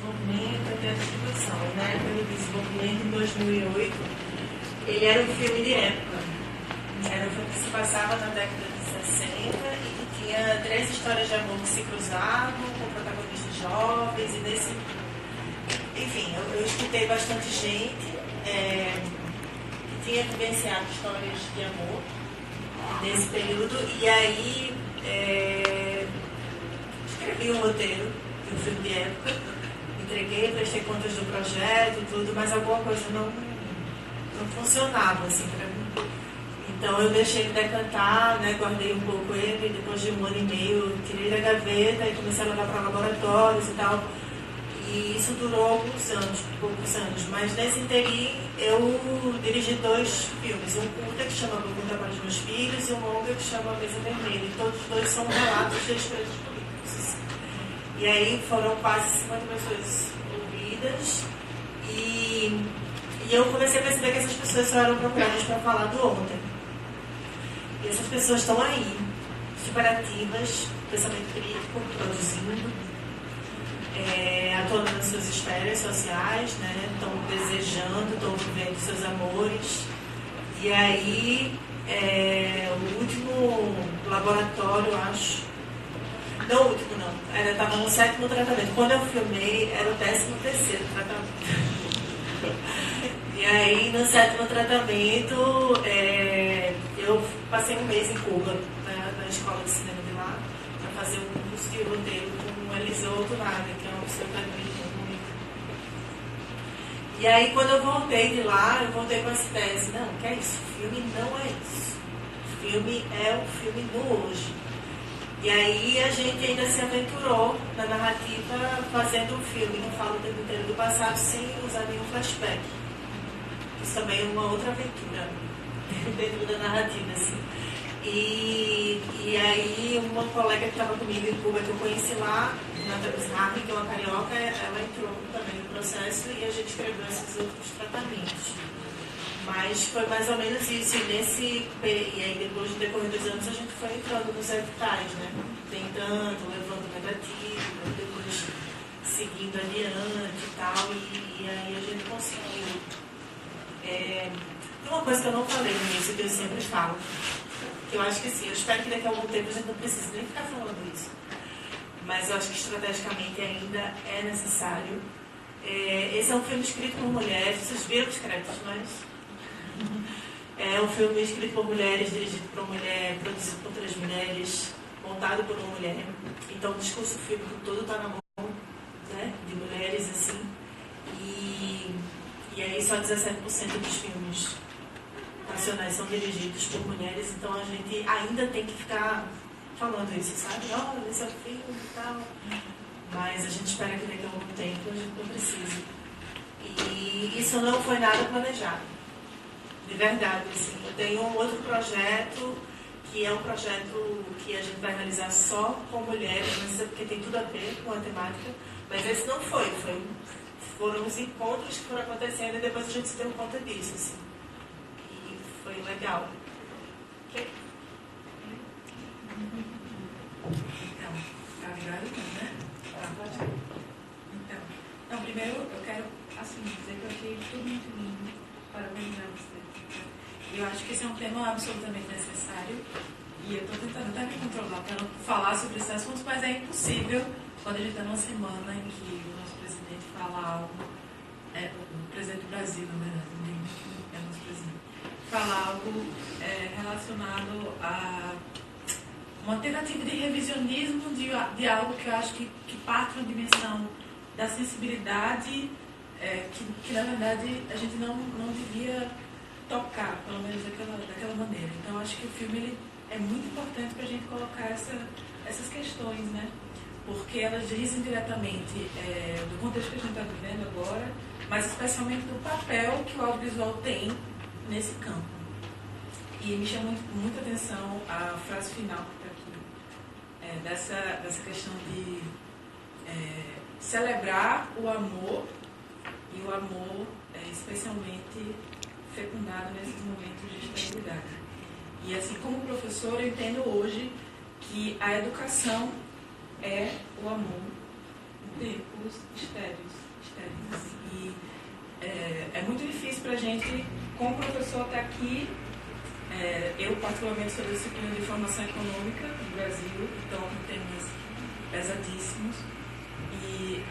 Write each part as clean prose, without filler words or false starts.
desenvolvimento até a distribuição. E na época do desenvolvimento, em 2008, ele era um filme de época. Era um filme que se passava na década de 60 e que tinha 3 histórias de amor que se cruzavam, com protagonistas jovens, e nesse... Enfim, eu escutei bastante gente que tinha vivenciado histórias de amor nesse período, e aí escrevi um roteiro de um filme de época, entreguei, prestei contas do projeto, tudo, mas alguma coisa não funcionava assim para mim. Então eu deixei ele decantar, né, guardei um pouco ele, depois de 1 ano e meio tirei da gaveta e comecei a levar para laboratórios e tal. E isso durou alguns anos, poucos anos, mas nesse interim eu dirigi 2 filmes, um curta que chama O Trabalho dos Meus Filhos e um longa que chama A Mesa Vermelha, e todos os 2 são relatos de experiências políticas. E aí foram quase 50 pessoas ouvidas, e eu comecei a perceber que essas pessoas só eram procuradas para falar do ontem. E essas pessoas estão aí, super ativas, pensamento crítico, produzindo, atuando nas suas esferas sociais, né? Estão desejando, estão vivendo seus amores. E aí, o último laboratório, acho... Não o último, não. Estava no 7º tratamento. Quando eu filmei, era o 13º tratamento. E aí, no 7º tratamento, eu passei um mês em Cuba, né, na escola de cinema de lá, para fazer um curso de roteiro com o Eliseu Altunaga, que é uma pessoa que admiro muito. E aí, quando eu voltei de lá, eu voltei com essa tese. Não, que é isso? O filme não é isso. O filme é o filme do hoje. E aí, a gente ainda se aventurou na narrativa fazendo um filme que fala o tempo inteiro do passado sem usar nenhum flashback. Isso também é uma outra aventura dentro da narrativa, assim. E aí uma colega que estava comigo em Cuba, que eu conheci lá, Nathalie Harvey, que é uma carioca, ela entrou também no processo e a gente escreveu esses outros tratamentos. Mas foi mais ou menos isso, e aí depois, no decorrer dos anos, a gente foi entrando nos editais, né? Tentando, levando negativo, depois seguindo adiante e tal, e aí a gente conseguiu. Tem uma coisa que eu não falei no início, que eu sempre falo, que eu acho que assim, eu espero que daqui a algum tempo a gente não precise nem ficar falando isso, mas eu acho que estrategicamente ainda é necessário. Esse é um filme escrito por mulheres, vocês viram os créditos, mas é um filme escrito por mulheres, dirigido por uma mulher, produzido por 3 mulheres, montado por uma mulher. Então o discurso fílmico todo está na mão, né, de mulheres, assim, e aí só 17% dos filmes nacionais são dirigidos por mulheres, então a gente ainda tem que ficar falando isso, sabe? Olha, esse é o filme e tal. Mas a gente espera que daqui a algum tempo a gente não precise. E isso não foi nada planejado. De verdade, assim. Eu tenho um outro projeto, que é um projeto que a gente vai realizar só com mulheres, mas é porque tem tudo a ver com a temática. Mas esse não foi. Foram os encontros que foram acontecendo e depois a gente se deu conta disso, assim. E foi legal. Ok? Então, tá ligado, né? Pode. Então, primeiro eu quero, assim, dizer que eu achei tudo muito lindo. Parabenizar você. E eu acho que esse é um tema absolutamente necessário. E eu estou tentando até me controlar para não falar sobre esses assuntos, mas é impossível quando a gente está numa semana em que o nosso presidente fala algo, o presidente do Brasil, na verdade, é o nosso presidente, fala algo relacionado a uma tentativa de revisionismo de algo que eu acho que parte de uma dimensão da sensibilidade que na verdade a gente não devia tocar, pelo menos daquela maneira. Então eu acho que o filme ele é muito importante para a gente colocar essas questões, né? Porque elas dizem diretamente do contexto que a gente está vivendo agora, mas especialmente do papel que o audiovisual tem nesse campo. E me chama muita atenção a frase final que está aqui, dessa questão de celebrar o amor, e o amor especialmente fecundado nesses momentos de estabilidade. E assim, como professor, eu entendo hoje que a educação é o amor tempos estéreis. E é muito difícil para a gente, como professor até aqui, eu particularmente sou da disciplina de formação econômica no Brasil, então temas pesadíssimos. E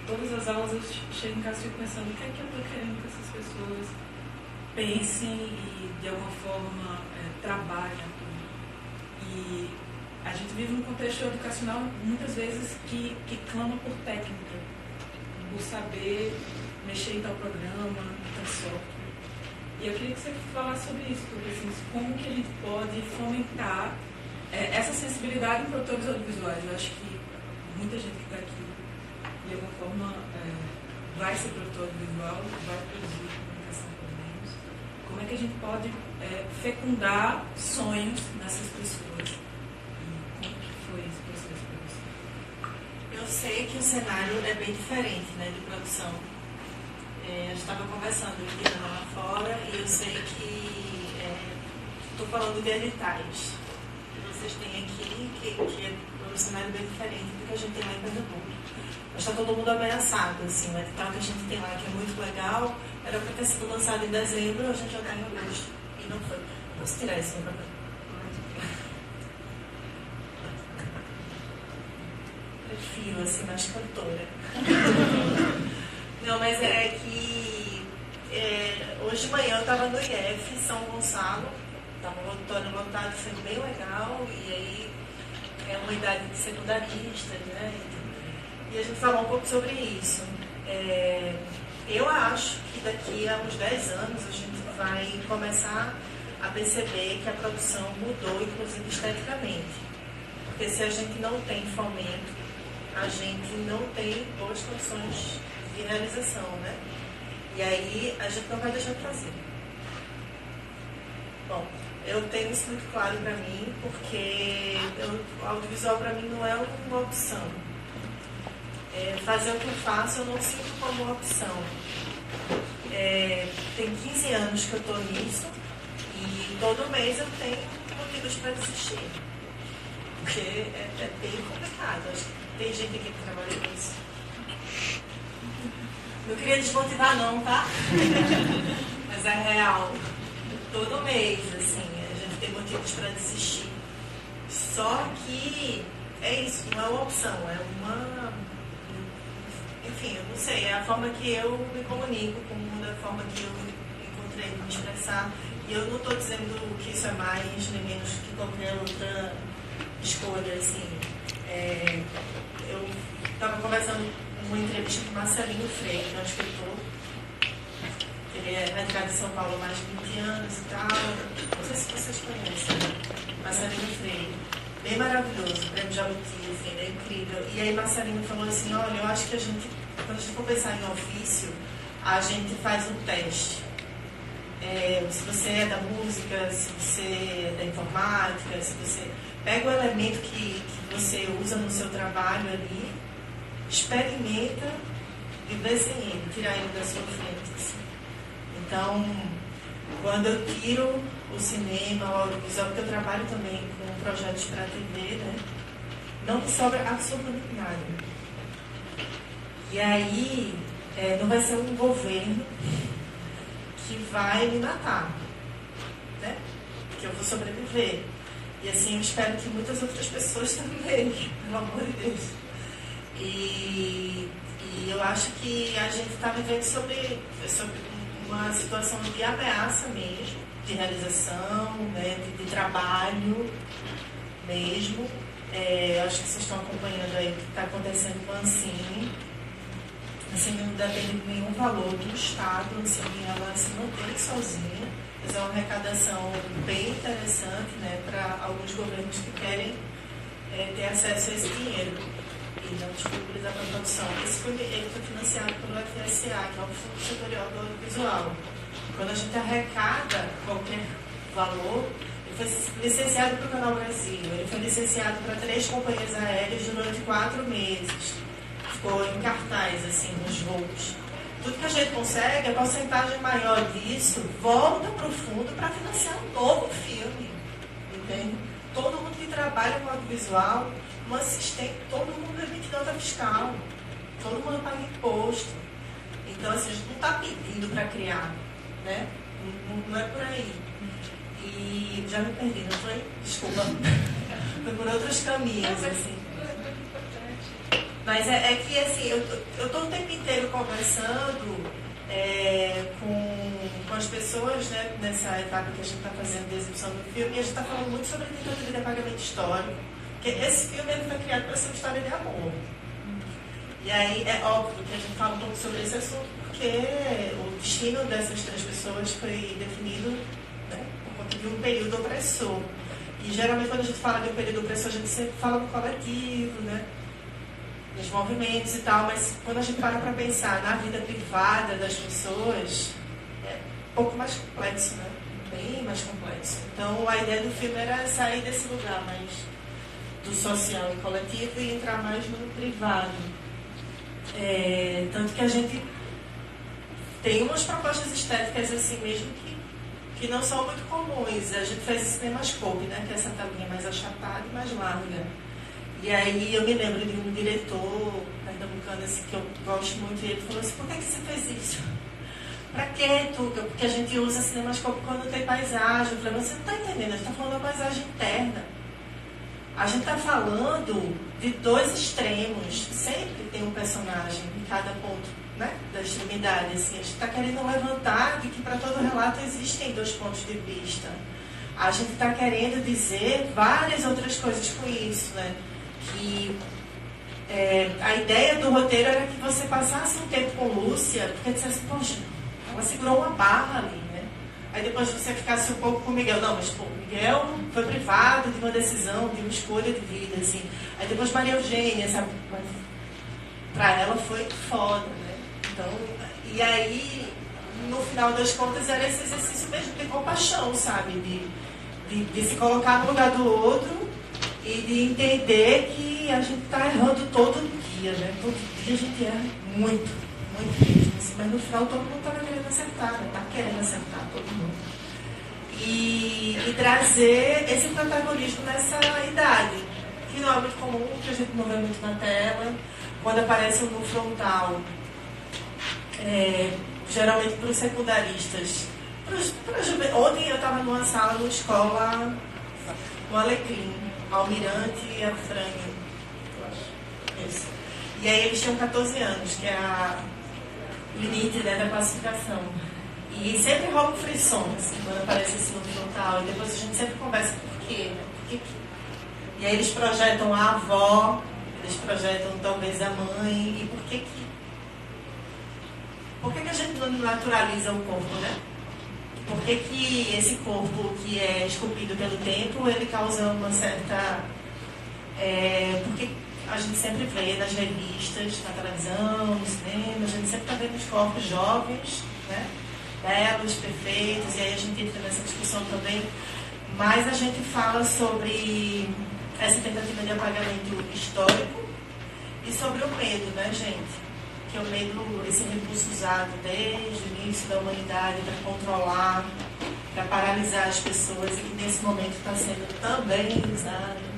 todas as aulas eu chego em casa e fico pensando o que é que eu estou querendo que essas pessoas pensem e de alguma forma trabalhem. E a gente vive num contexto educacional muitas vezes que clama por técnica, por saber mexer em tal programa, em tal software. E eu queria que você falasse sobre isso, porque assim, como que a gente pode fomentar essa sensibilidade em produtores audiovisuais. Eu acho que muita gente que está aqui, de alguma forma, vai ser produtor audiovisual, vai produzir comunicação pelo menos. Como é que a gente pode fecundar sonhos nessas pessoas? E como que foi esse processo para você? Eu sei que o cenário é bem diferente, né, de produção. Eu estava conversando aqui lá fora e eu sei que estou falando de editais que vocês têm aqui, que é um cenário bem diferente do que a gente tem lá em Pernambuco. Mas está todo mundo ameaçado, assim, o edital que a gente tem lá, que é muito legal, era para ter sido lançado em dezembro, a gente já está em agosto, e não foi. Posso tirar isso para mim? Prefiro, assim, mais cantora. Não, mas é que hoje de manhã eu estava no IF, São Gonçalo, estava um auditório lotado, sendo bem legal, e aí é uma idade de secundaristas, né? E a gente falou um pouco sobre isso. Eu acho que daqui a uns 10 anos a gente vai começar a perceber que a produção mudou, inclusive esteticamente. Porque se a gente não tem fomento, a gente não tem boas condições de realização, né? E aí a gente não vai deixar de fazer. Bom, eu tenho isso muito claro para mim, porque o audiovisual para mim não é uma opção. Fazer o que eu faço eu não sinto como uma opção. Tem 15 anos que eu estou nisso e todo mês eu tenho motivos para desistir. Porque é bem complicado. Acho que tem gente aqui que trabalha com isso. Não queria desmotivar não, tá? Mas é real. Todo mês, assim, a gente tem motivos para desistir. Só que é isso, não é uma opção, é uma... Enfim, eu não sei, é a forma que eu me comunico com o mundo, é a forma que eu encontrei de me expressar. E eu não estou dizendo que isso é mais nem menos que qualquer outra escolha, assim. Eu estava conversando uma entrevista com Marcelinho Freire, que é um escritor. Ele é radicado em São Paulo há mais de 20 anos e tal. Não sei se vocês conhecem. Marcelinho Freire. Bem maravilhoso, prêmio Jabuti, assim, ele é incrível. E aí Marcelinho falou assim, olha, eu acho que quando a gente for pensar em ofício, a gente faz um teste. Se você é da música, se você é da informática, se você pega o elemento que você usa no seu trabalho ali, experimenta e vê sem ele, tirar ele da sua frente. Assim. Então, quando eu tiro o cinema, o audiovisual, porque eu trabalho também com projetos para a TV, né? Não me sobra absolutamente nada. E aí, não vai ser um governo que vai me matar, né? Que eu vou sobreviver. E assim, eu espero que muitas outras pessoas também, pelo amor de Deus. E eu acho que a gente está vivendo sobre uma situação de ameaça mesmo, de realização, né, de trabalho mesmo. Acho que vocês estão acompanhando aí o que está acontecendo com a Ancine. A Ancine não depende de nenhum valor do Estado, a Ancine ela se mantém sozinha, mas é uma arrecadação bem interessante, né, para alguns governos que querem ter acesso a esse dinheiro e não disponibilizar para a produção. Ele foi financiado pelo FSA, que é o Fundo Setorial do Audiovisual. Quando a gente arrecada qualquer valor, ele foi licenciado para o Canal Brasil, ele foi licenciado para 3 companhias aéreas durante 4 meses. Ficou em cartaz, assim, nos voos. Tudo que a gente consegue, a porcentagem maior disso volta para o fundo para financiar um novo filme. Entende? Todo mundo que trabalha com audiovisual, um assistente, todo mundo emite nota fiscal. todo mundo paga imposto. Então, assim, a gente não está pedindo para criar, né? Não é por aí. E já me perdi, não foi? Desculpa. Foi por outros caminhos, assim. Mas é que, assim, eu estou o tempo inteiro conversando com as pessoas, né, nessa etapa que a gente está fazendo de exibição do filme, e a gente está falando muito sobre a tentativa de apagamento histórico. Porque esse filme ele foi criado para ser uma história de amor. E aí é óbvio que a gente fala um pouco sobre esse assunto, porque o destino dessas 3 pessoas foi definido, né, por conta de um período opressor. E geralmente quando a gente fala de um período opressor, a gente sempre fala no coletivo, né, nos movimentos e tal, mas quando a gente para pensar na vida privada das pessoas, é um pouco mais complexo, né? Bem mais complexo. Então a ideia do filme era sair desse lugar mais do social e coletivo e entrar mais no privado. Tanto que a gente tem umas propostas estéticas assim mesmo que não são muito comuns. A gente fez esse cinemascope, né? Que é essa tabelinha mais achatada e mais larga. E aí eu me lembro de um diretor pernambucano assim, que eu gosto muito, e ele falou assim, por que você fez isso? Pra quê, Tuca? Porque a gente usa cinemascope quando tem paisagem. Eu falei, você não está entendendo, a gente está falando da paisagem interna. A gente está falando de 2 extremos. Sempre tem um personagem em cada ponto, né, da extremidade. Assim. A gente está querendo levantar de que para todo relato existem 2 pontos de vista. A gente está querendo dizer várias outras coisas com isso, né? Que a ideia do roteiro era que você passasse um tempo com Lúcia, porque dissesse, poxa, ela segurou uma barra ali, né? Aí depois você ficasse um pouco com o Miguel. Não, mas pô, Miguel foi privado de uma decisão, de uma escolha de vida, assim. Aí depois Maria Eugênia, sabe? Pra ela foi foda, né? Então, e aí, no final das contas, era esse exercício mesmo de compaixão, sabe? De se colocar no lugar do outro e de entender que a gente está errando todo dia, né? Todo dia a gente erra muito, muito mesmo. Assim, mas no final todo mundo estava querendo acertar, né? Está querendo acertar todo mundo. E trazer esse protagonismo nessa idade, que não é muito comum, que a gente não vê muito na tela. Quando aparece no frontal, geralmente para os secundaristas. Ontem eu estava numa sala, numa escola, no Alecrim, Almirante e Afrânio. Isso. E aí eles tinham 14 anos, que é a limite, né, da classificação. E sempre rola um frisson, assim, quando aparece esse no frontal. E depois a gente sempre conversa por quê, né? E aí eles projetam a avó, eles projetam talvez a mãe. E por que a gente não naturaliza o corpo, né? Por que esse corpo que é esculpido pelo tempo, ele causa uma certa... porque a gente sempre vê nas revistas, na televisão, no cinema, a gente sempre está vendo os corpos jovens, né? Belos, perfeitos, e aí a gente entra nessa discussão também. Mas a gente fala sobre essa tentativa de apagamento histórico e sobre o medo, né, gente? Que é o medo, esse recurso usado desde o início da humanidade para controlar, para paralisar as pessoas, e que nesse momento está sendo também usado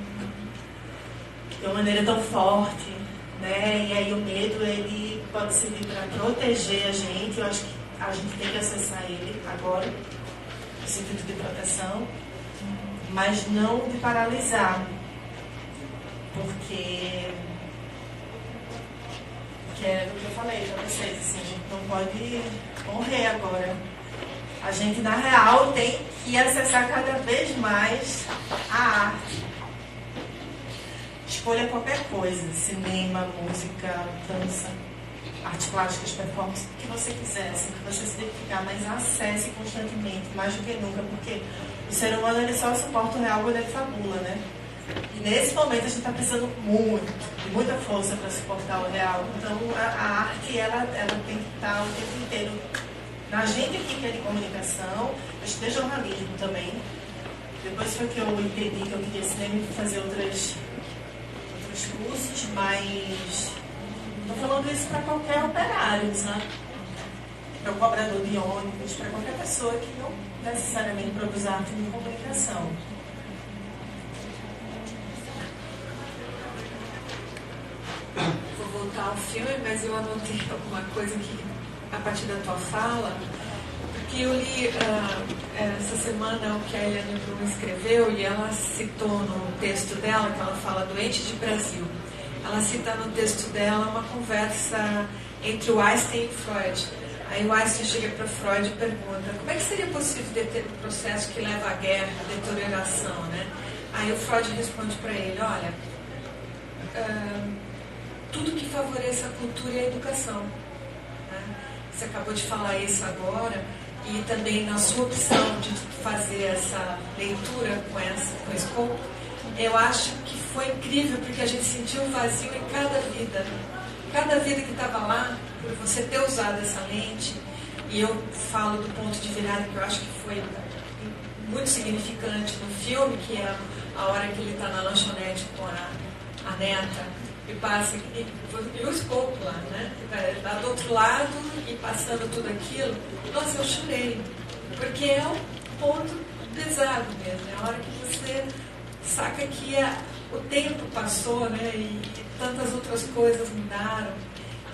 de uma maneira tão forte, né? E aí o medo, ele pode servir para proteger a gente. Eu acho que a gente tem que acessar ele agora, no sentido de proteção, mas não de paralisar, porque é o que eu falei para vocês, assim, a gente não pode morrer agora. A gente, na real, tem que acessar cada vez mais a arte. Escolha qualquer coisa, cinema, música, dança, artes plásticas, performance, o que você quiser, assim, que você se identificar, mas acesse constantemente, mais do que nunca, porque o ser humano, ele só suporta o real quando ele fabula, né? E nesse momento a gente está precisando de muita força para suportar o real. Então a arte, ela tem que estar o tempo inteiro na gente aqui, que é de comunicação. Eu estudei jornalismo também. Depois foi que eu entendi que eu queria cinema e fazer outros cursos, mas estou falando isso para qualquer operário, sabe? Para o cobrador de ônibus, para qualquer pessoa que não necessariamente produz arte de comunicação. Vou voltar o filme, mas eu anotei alguma coisa que, a partir da tua fala, porque eu li essa semana o que a Eliane Brum escreveu e ela citou no texto dela, que ela fala Doente de Brasil. Ela cita no texto dela uma conversa entre o Einstein e Freud. Aí o Einstein chega para Freud e pergunta: como é que seria possível ter um processo que leva à guerra, à deterioração, né? Aí o Freud responde para ele: olha, tudo que favoreça a cultura e a educação. Né? Você acabou de falar isso agora, e também na sua opção de fazer essa leitura com esse corpo, eu acho que foi incrível, porque a gente sentiu um vazio em cada vida. Cada vida que estava lá, por você ter usado essa lente, e eu falo do ponto de virada que eu acho que foi muito significante no filme, que é a hora que ele está na lanchonete com a neta, e passa, e o escopo lá, né? Ele está do outro lado e passando tudo aquilo. Nossa, eu chorei, porque é um ponto pesado mesmo, é a hora que você saca que o tempo passou, né? E tantas outras coisas mudaram.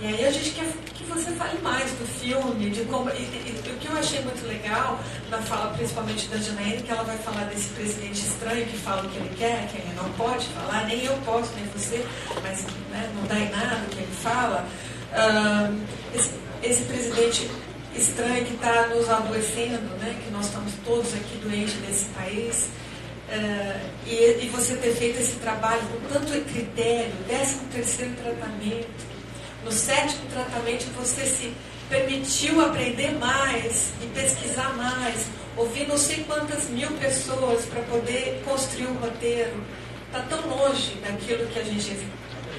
E aí a gente quer que você fale mais do filme, de como. E o que eu achei muito legal na fala, principalmente da Janaína, que ela vai falar desse presidente estranho que fala o que ele quer, que ele não pode falar, nem eu posso, nem você, mas né, não dá em nada o que ele fala. Esse presidente estranho que está nos adoecendo, né, que nós estamos todos aqui doentes nesse país. E você ter feito esse trabalho com tanto critério, 13º tratamento, no 7º tratamento você se permitiu aprender mais e pesquisar mais, ouvir não sei quantas mil pessoas para poder construir um roteiro. Está tão longe daquilo que a gente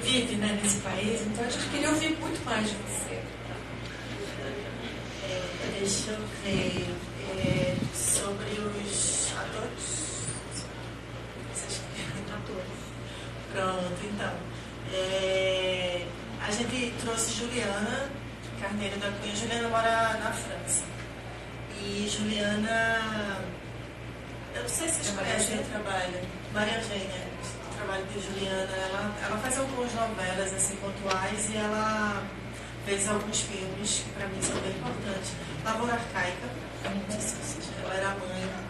vive, né, nesse país, então a gente queria ouvir muito mais de você. Deixa eu ver sobre os atores. Pronto, então. A gente trouxe Juliana Carneiro da Cunha. Juliana mora na França. E Juliana, eu não sei se vocês conhecem o trabalho. Maria Eugênia, o trabalho de Juliana, ela faz algumas novelas assim, pontuais, e ela fez alguns filmes que para mim são bem importantes. Lavoura Arcaica, ela era mãe.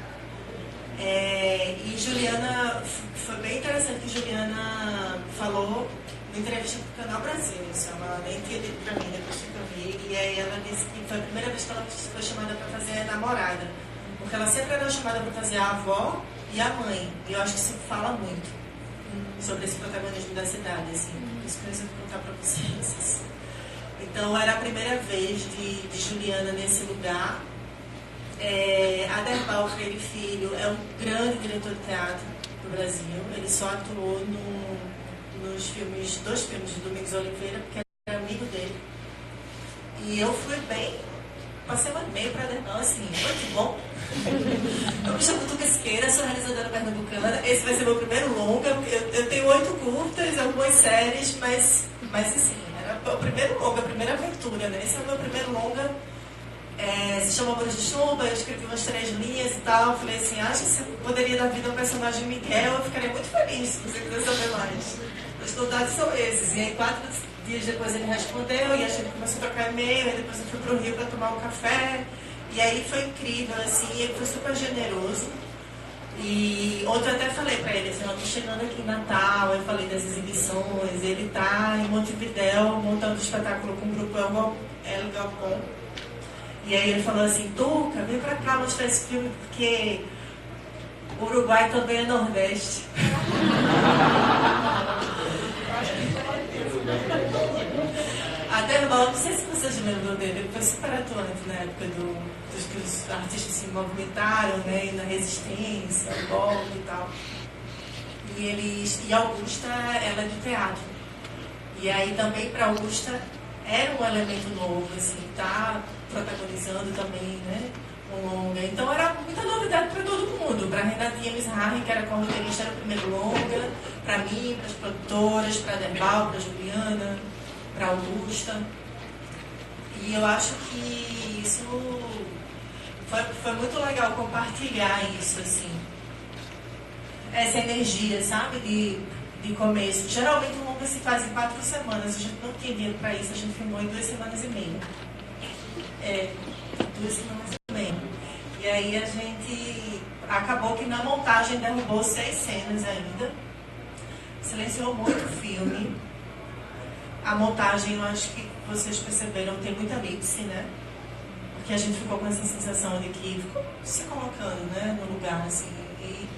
E Juliana, foi bem interessante que Juliana falou na entrevista para o Canal Brasil, isso ela nem tinha dito para mim, depois que eu vi, e aí ela disse que foi a primeira vez que ela foi chamada para fazer a namorada, porque ela sempre era chamada para fazer a avó e a mãe, e eu acho que isso fala muito sobre esse protagonismo da cidade, assim, por isso que eu resolvi contar para vocês. Então era a primeira vez de Juliana nesse lugar. Aderbal Freire Filho é um grande diretor de teatro do Brasil. Ele só atuou nos filmes, 2 filmes de Domingos Oliveira, porque era amigo dele. E eu fui bem, passei um ano e meio para Aderbal, assim, muito bom. Eu me chamo Tuca Siqueira, sou realizadora pernambucana. Esse vai ser meu primeiro longa. Eu tenho 8 curtas, algumas séries, mas assim, era o primeiro longa, a primeira aventura, né? Esse é o meu primeiro longa. Se chama Amores de Chuva, eu escrevi umas 3 linhas e tal. Eu falei assim, acho que você poderia dar vida ao personagem Miguel, eu ficaria muito feliz se você quiser saber mais. Os contatos são esses. E aí 4 dias depois ele respondeu, e a gente começou a trocar e-mail, e depois eu fui pro Rio para tomar um café. E aí foi incrível, assim, ele foi super generoso. E ontem eu até falei para ele assim, eu tô chegando aqui em Natal, eu falei das exibições, ele tá em Montevidéu montando um espetáculo com o grupo El Galpão. E aí ele falou assim, Tuca, vem pra cá mostrar esse filme, porque o Uruguai também é Nordeste. Aderbal, não sei se vocês lembram dele, ele foi super atuante na época dos que os artistas se movimentaram, né, na resistência, o golpe e tal. E Augusta, ela é de teatro. E aí também para Augusta era um elemento novo, assim, tá protagonizando também, né, um longa. Então era muita novidade para todo mundo. Para Renatinha Mizrahi, que era co-roteirista, era o primeiro longa. Para mim, para as produtoras, para Aderbal, para Juliana, para Augusta. E eu acho que isso foi muito legal compartilhar isso, assim. Essa energia, sabe? de começo. Geralmente o longa se faz em 4 semanas, a gente não tinha dinheiro para isso, a gente filmou em 2 semanas e meia. 2 semanas e meia. E aí a gente acabou que na montagem derrubou 6 cenas ainda. Silenciou muito o filme. A montagem, eu acho que vocês perceberam, tem muita elipse, né? Porque a gente ficou com essa sensação de que ficou se colocando, né, no lugar, assim, e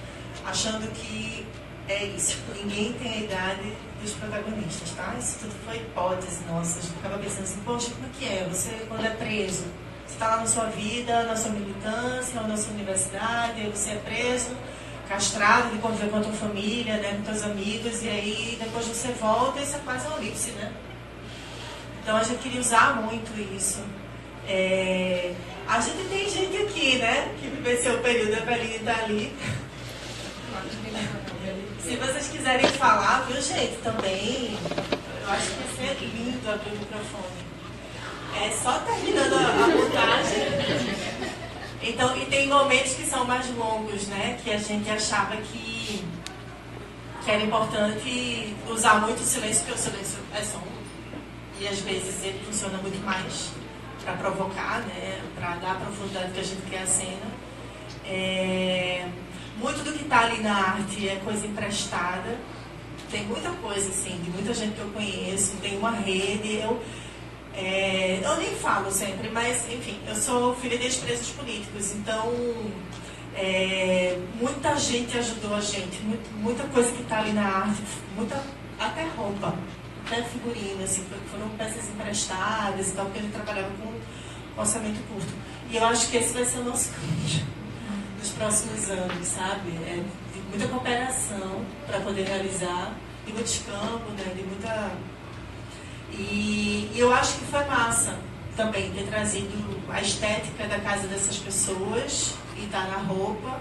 achando que é isso. Ninguém tem a idade dos protagonistas, tá? Isso tudo foi hipótese nossa. A gente ficava pensando assim, poxa, como é que é? Você, quando é preso, você está lá na sua vida, na sua militância, ou na sua universidade, aí você é preso, castrado, de conviver com a tua família, né, com teus amigos, e aí depois você volta e você faz uma elipse, né? Então a gente queria usar muito isso. A gente tem gente aqui, né, que vivenciou o período da Belinha está ali. Se vocês quiserem falar, viu, gente, também, eu acho que vai ser lindo abrir o microfone. É só terminando a montagem. Então, e tem momentos que são mais longos, né, que a gente achava que era importante usar muito o silêncio, porque o silêncio é som. E às vezes ele funciona muito mais para provocar, né, para dar a profundidade que a gente quer à cena. Muito do que está ali na arte é coisa emprestada. Tem muita coisa, assim, de muita gente que eu conheço, tem uma rede. Eu nem falo sempre, mas, enfim, eu sou filha de ex-presos políticos, então muita gente ajudou a gente, muita coisa que está ali na arte, até roupa. Até figurino, assim, foram peças emprestadas e tal, porque a gente trabalhava com orçamento curto. E eu acho que esse vai ser o nosso caminho nos próximos anos, sabe? De muita cooperação para poder realizar, de muito escampo, né? De muita... E eu acho que foi massa também ter trazido a estética da casa dessas pessoas e tá na roupa,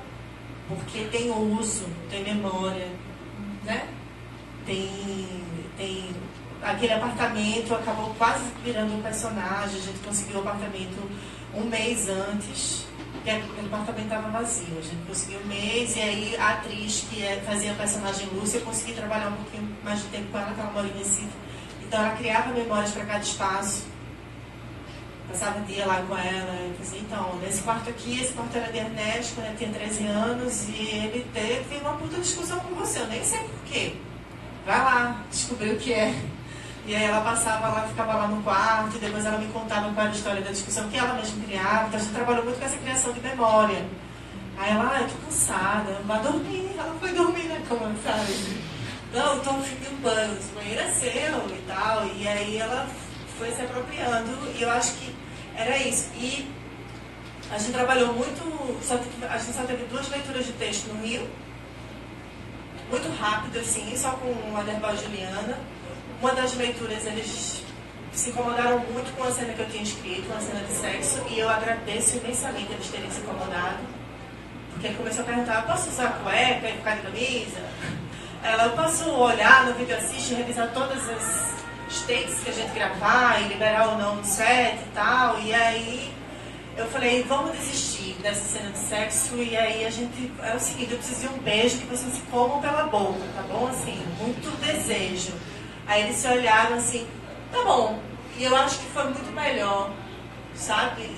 porque tem uso, tem memória, né? Tem aquele apartamento acabou quase virando um personagem. A gente conseguiu o apartamento um mês antes, porque aquele apartamento estava vazio. A gente conseguiu um mês, e aí a atriz que fazia a personagem Lúcia, eu consegui trabalhar um pouquinho mais de tempo com ela, que ela mora em Recife. Então ela criava memórias para cada espaço. Passava o dia lá com ela. Eu dizia, então, nesse quarto aqui, esse quarto era de Ernesto, quando ele tinha 13 anos, e ele teve uma puta discussão com você. Eu nem sei porquê. Vai lá, descobrir o que é. E aí ela passava lá, ficava lá no quarto, e depois ela me contava qual era a história da discussão que ela mesma criava. Então a gente trabalhou muito com essa criação de memória. Aí ela, eu tô cansada, vai dormir. Ela foi dormir na cama, sabe? Não, eu tô ficando banho, esse banheiro é seu e tal. E aí ela foi se apropriando, e eu acho que era isso. E a gente trabalhou muito, a gente só teve 2 leituras de texto no Rio, muito rápido, assim, só com a Derbal e Juliana. Uma das leituras, eles se incomodaram muito com a cena que eu tinha escrito, uma cena de sexo, e eu agradeço imensamente eles terem se incomodado, porque ele começou a perguntar, posso usar cueca e ficar de camisa? Eu posso olhar no vídeo assiste e revisar todas as takes que a gente gravar e liberar ou não no set e tal. E aí eu falei, vamos desistir dessa cena de sexo. E aí a gente, é o seguinte, eu preciso de um beijo que vocês se comam pela boca, tá bom? Assim, muito desejo. Aí eles se olharam assim, tá bom. E eu acho que foi muito melhor, sabe?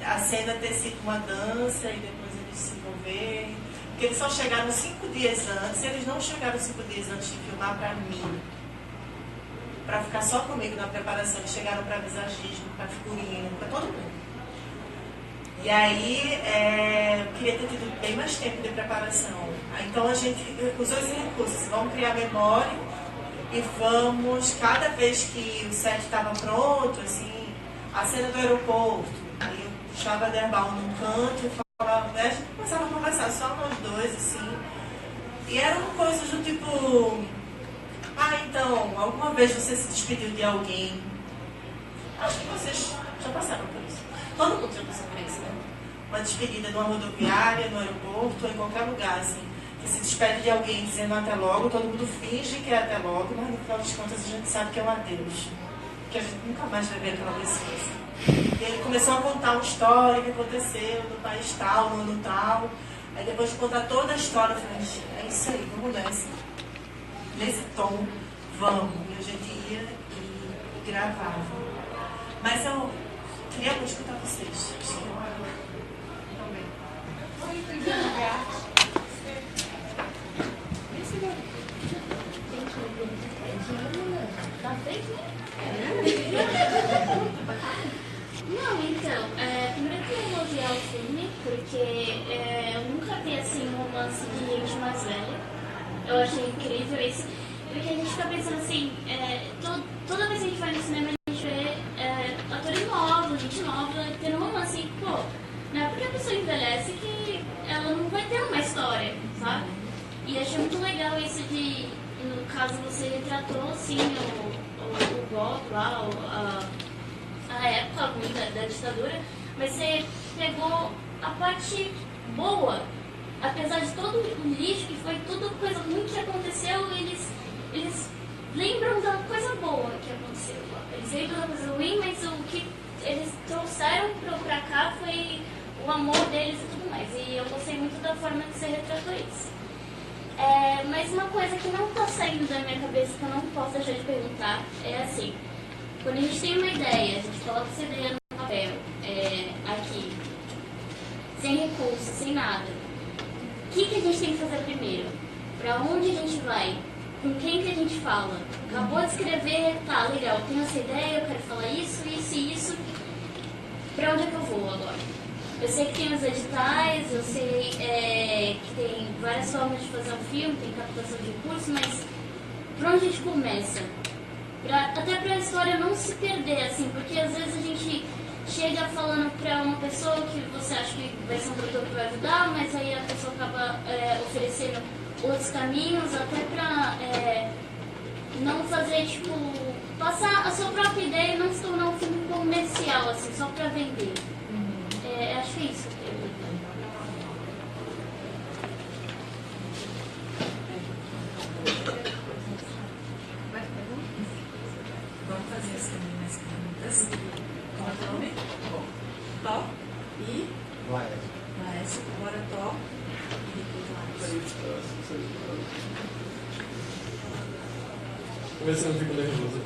A cena ter sido uma dança e depois eles se envolverem. Porque eles só chegaram 5 dias antes, eles não chegaram 5 dias antes de filmar para mim, para ficar só comigo na preparação. Eles chegaram para visagismo, para figurino, para todo mundo. E aí, eu queria ter tido bem mais tempo de preparação. Então a gente usou esses recursos, vamos criar memória e vamos, cada vez que o set estava pronto, assim, a cena do aeroporto, aí eu puxava a Derbal num canto e falava, a gente começava a conversar só nós dois, assim, e eram coisas do tipo, então, alguma vez você se despediu de alguém? Acho que vocês já passaram por isso. Todo mundo já passou por isso, né? Uma despedida numa rodoviária, no aeroporto, ou em qualquer lugar, assim, que se despede de alguém dizendo até logo, todo mundo finge que é até logo, mas no final das contas a gente sabe que é um adeus. Que a gente nunca mais vai ver aquela pessoa, assim. E ele começou a contar uma história que aconteceu no país tal, no ano tal. Aí depois de contar toda a história, eu falei, é isso aí, vamos nessa. nesse tom, vamos. E a gente ia e gravava. Mas eu queria muito escutar vocês. Também. Não, então, primeiro que eu elogiar o filme, porque eu nunca vi assim um romance de gente mais velha. Eu achei incrível isso, porque a gente fica pensando assim, toda vez que a gente vai no cinema a gente vê atores novos, gente nova, tendo um romance assim, pô, não é porque a pessoa envelhece que ela não vai ter uma história, sabe? E achei muito legal isso de, no caso você retratou assim o golpe lá, a época ruim da ditadura, mas você pegou a parte boa, apesar de todo o lixo que foi, toda coisa ruim que aconteceu, eles lembram da coisa boa que aconteceu. Eles lembram da coisa ruim, mas o que eles trouxeram pra cá foi o amor deles e tudo mais. E eu gostei muito da forma que você retratou isso. Mas uma coisa que não está saindo da minha cabeça, que eu não posso deixar de perguntar, é assim, quando a gente tem uma ideia, a gente coloca essa ideia no papel, aqui, sem recursos, sem nada, o que a gente tem que fazer primeiro? Para onde a gente vai? Com quem que a gente fala? Acabou de escrever, tá, legal, tenho essa ideia, eu quero falar isso, isso e isso, para onde é que eu vou agora? Eu sei que tem os editais, eu sei que tem várias formas de fazer um filme, tem captação de recursos, mas por onde a gente começa? Até para a história não se perder, assim, porque às vezes a gente chega falando para uma pessoa que você acha que vai ser um produtor que vai ajudar, mas aí a pessoa acaba oferecendo outros caminhos, até para não fazer, tipo, passar a sua própria ideia e não se tornar um filme comercial, assim, só para vender. Acho que é isso. Vamos fazer as perguntas. Qual é o nome? Tó e Laércio. Agora Tó e depois Laércio. Começando a ficar nervoso.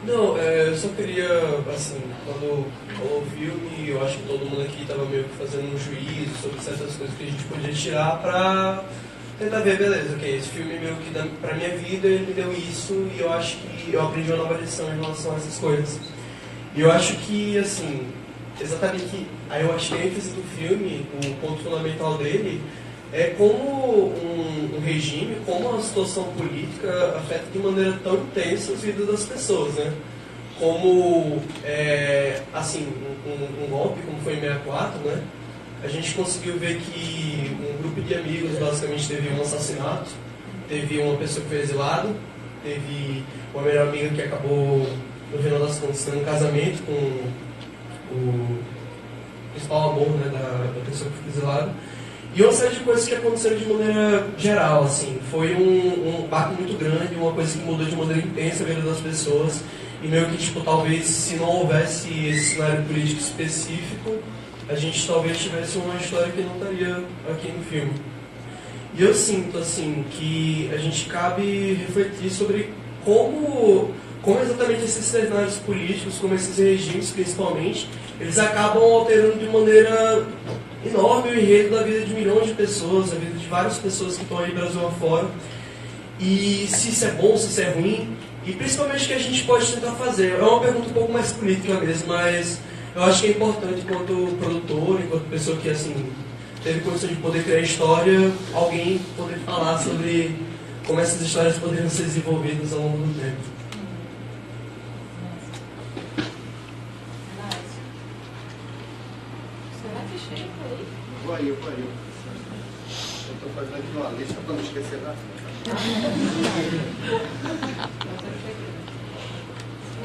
Não, eu só queria, assim, quando falou o filme, eu acho que todo mundo aqui estava meio que fazendo um juízo sobre certas coisas que a gente podia tirar pra tentar ver, beleza, ok, esse filme meio que pra minha vida, ele me deu isso e eu acho que eu aprendi uma nova lição em relação a essas coisas. E eu acho que, assim, exatamente, aí eu acho que a ênfase do filme, o ponto fundamental dele, é como um regime, como a situação política afeta de maneira tão intensa as vidas das pessoas, né? Como, assim, um golpe, como foi em 64, né? A gente conseguiu ver que um grupo de amigos basicamente teve um assassinato, teve uma pessoa que foi exilada, teve uma melhor amiga que acabou, no final das contas, tendo um casamento com o principal amor, né, da pessoa que foi exilada. E uma série de coisas que aconteceram de maneira geral, assim. Foi um impacto muito grande, uma coisa que mudou de maneira intensa a vida das pessoas. E meio que, tipo, talvez se não houvesse esse cenário político específico, a gente talvez tivesse uma história que não estaria aqui no filme. E eu sinto, assim, que a gente cabe refletir sobre como exatamente esses cenários políticos, como esses regimes, principalmente, eles acabam alterando de maneira enorme o enredo da vida de milhões de pessoas, a vida de várias pessoas que estão aí Brasil afora. E se isso é bom, se isso é ruim, e principalmente o que a gente pode tentar fazer. É uma pergunta um pouco mais política mesmo, mas eu acho que é importante, enquanto produtor, enquanto pessoa que, assim, teve condição de poder criar história, alguém poder falar sobre como essas histórias poderiam ser desenvolvidas ao longo do tempo. Eu estou fazendo aqui uma lista para não esquecer da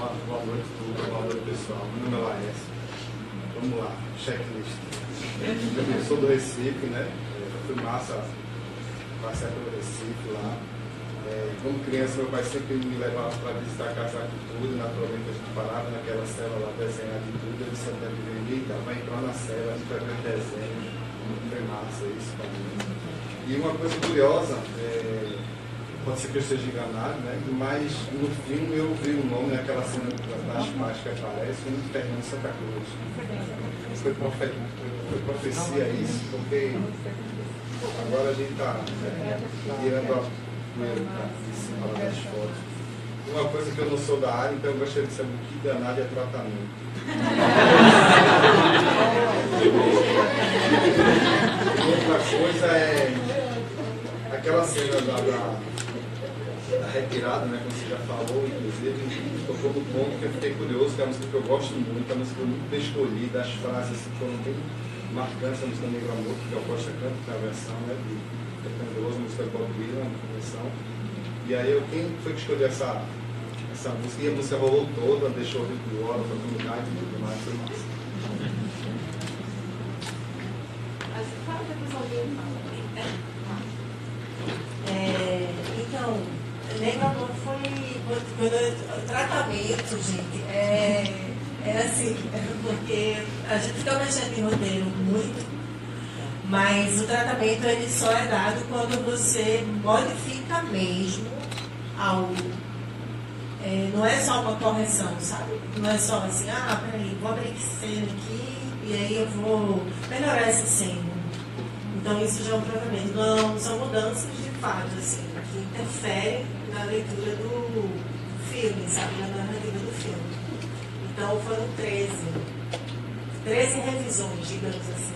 Boa noite, tudo. Boa noite, pessoal. Meu nome é Laércio. Vamos lá, checklist. Eu sou do Recife, né? Fui massa, passei pelo Recife lá. Como criança, meu pai sempre me levava para visitar a Casa de Tudo. Naturalmente, a gente parava naquela cela lá, desenhar de tudo. Ele sempre me vai entrar na cela, a gente vai ver desenho. Foi massa isso para mim. E uma coisa curiosa, pode ser que eu esteja enganado, né? Mas no filme eu vi o nome naquela cena das pais que aparece como Fernando Santa Cruz. Foi profecia isso, porque agora a gente está tirando a poeira de cima das fotos. Uma coisa que eu não sou da área, então eu gostaria de saber o que danado é tratamento. Outra coisa é aquela cena da retirada, né, como você já falou, inclusive, tocou no ponto que eu fiquei curioso, que é uma música que eu gosto muito, é uma música muito bem escolhida, as frases assim, foram bem marcantes, a música Negro Amor, que eu gosto tanto da versão, né, de Caetano, a música do Bob Dylan, a versão. E aí, quem foi que escolheu essa música? E a música rolou toda, deixou o ritmo de hora, foi comunidade e tudo mais, foi massa. Então, Negro Amor foi o tratamento, gente, é assim, porque a gente fica mexendo em roteiro muito, mas o tratamento ele só é dado quando você modifica mesmo algo. Não é só uma correção, sabe? Não é só assim, peraí, vou abrir cena aqui e aí eu vou melhorar essa cena. Então isso já é um tratamento. Não, são mudanças de fato, assim, que interferem na leitura do filme, sabe? Na narrativa do filme. Então foram 13 revisões, digamos assim.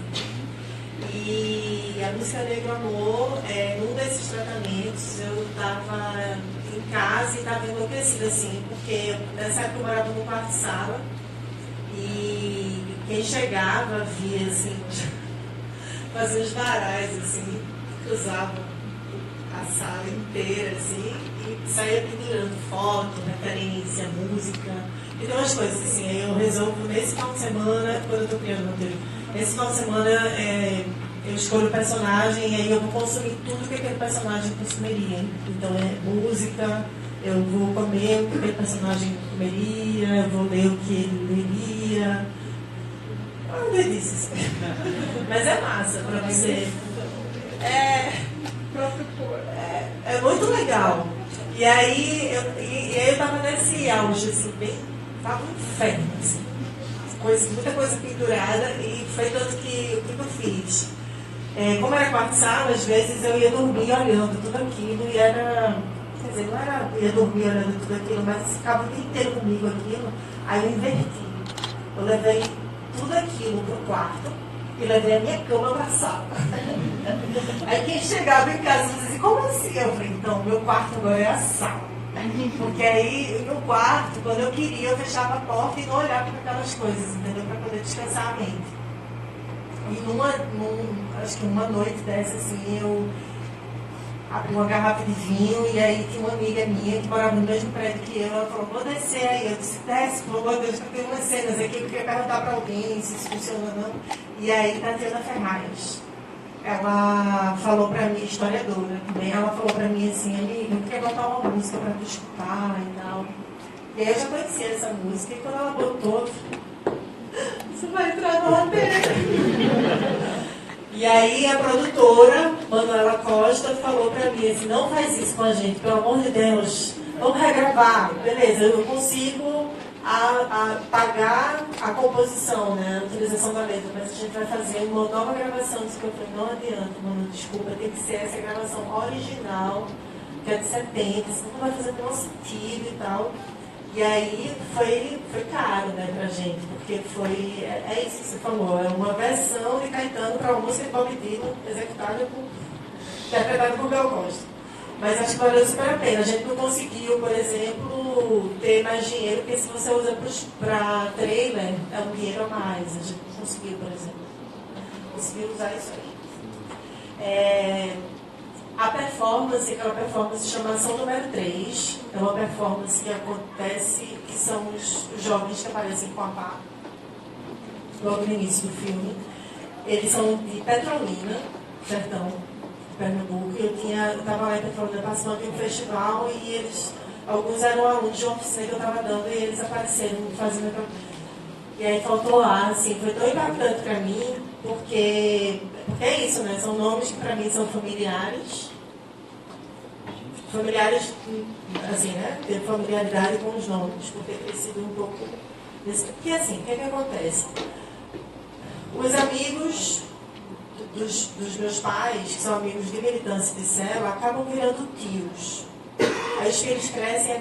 E a música Negro Amor, num desses tratamentos, eu estava em casa e estava enlouquecida, assim, porque nessa época eu morava no quarto sala e quem chegava via, assim, fazia os varais, assim, cruzavam a sala inteira, assim, e saía pendurando foto, referência, música, e tem umas coisas, assim, aí eu resolvo nesse final de semana, quando eu estou criando roteiro, nesse final de semana eu escolho o personagem e aí eu vou consumir tudo que aquele personagem consumiria. Então música, eu vou comer o que aquele personagem comeria, eu vou ler o que ele leria. Não delícia. Mas é massa pra você. É muito legal. E aí eu tava nesse auge, assim, tava um inferno, assim. Muita coisa pendurada, e foi tanto que o que eu fiz? Como era quarto sala, às vezes eu ia dormir olhando tudo aquilo e era. Quer dizer, não era ia dormir olhando tudo aquilo, mas ficava o dia inteiro comigo aquilo. Aí eu inverti. Eu levei tudo aquilo pro quarto e levei a minha cama pra sala. Aí quem chegava em casa dizia, como assim? Eu falei, então, meu quarto agora é a sala. Porque aí, no quarto, quando eu queria, eu fechava a porta e não olhava para aquelas coisas, entendeu? Para poder descansar a mente. E acho que uma noite dessa, assim, eu abri uma garrafa de vinho e aí tinha uma amiga minha que morava no mesmo prédio que eu, ela falou, vou descer aí. Eu disse, desce, por favor, Deus, eu tenho umas cenas aqui, eu queria perguntar para alguém se isso funciona ou não. E aí, Tatiana Ferraz, ela falou pra mim, historiadora também, ela falou pra mim assim, amiga, eu queria botar uma música pra tu escutar e tal. E aí eu já conhecia essa música e quando ela botou, você vai entrar no roteiro. E aí a produtora, Manuela Costa, falou pra mim assim, não faz isso com a gente, pelo amor de Deus, vamos regravar. Beleza, eu consigo pagar a composição, né, a utilização da letra, mas a gente vai fazer uma nova gravação disso que eu falei, não adianta, mano, desculpa, tem que ser essa gravação original, que é de 70, senão não vai fazer nenhum sentido e tal. E aí foi caro, né, pra gente, porque é isso que você falou, é uma versão de Caetano para uma música de Bob Dylan, interpretada por Gal Costa. Mas acho que valeu super a pena. A gente não conseguiu, por exemplo, ter mais dinheiro, porque se você usa para trailer, é um dinheiro a mais. A gente não conseguiu, por exemplo. Conseguiu usar isso aí. A performance, aquela performance chama Ação Número 3. É uma performance que acontece, que são os jovens que aparecem com a pá, logo no início do filme. Eles são de Petrolina, sertão, Pernambuco, eu estava lá em Petrolina participando de um festival e alguns eram alunos de uma oficina que eu estava dando e eles apareceram fazendo. E aí faltou lá, assim, foi tão impactante para mim, porque é isso, né? São nomes que para mim são familiares familiares, assim, né? Ter familiaridade com os nomes, por ter crescido um pouco desse. Porque assim, o que é que acontece? Os amigos dos meus pais, que são amigos de militância de célula, acabam virando tios. Aí os filhos crescem e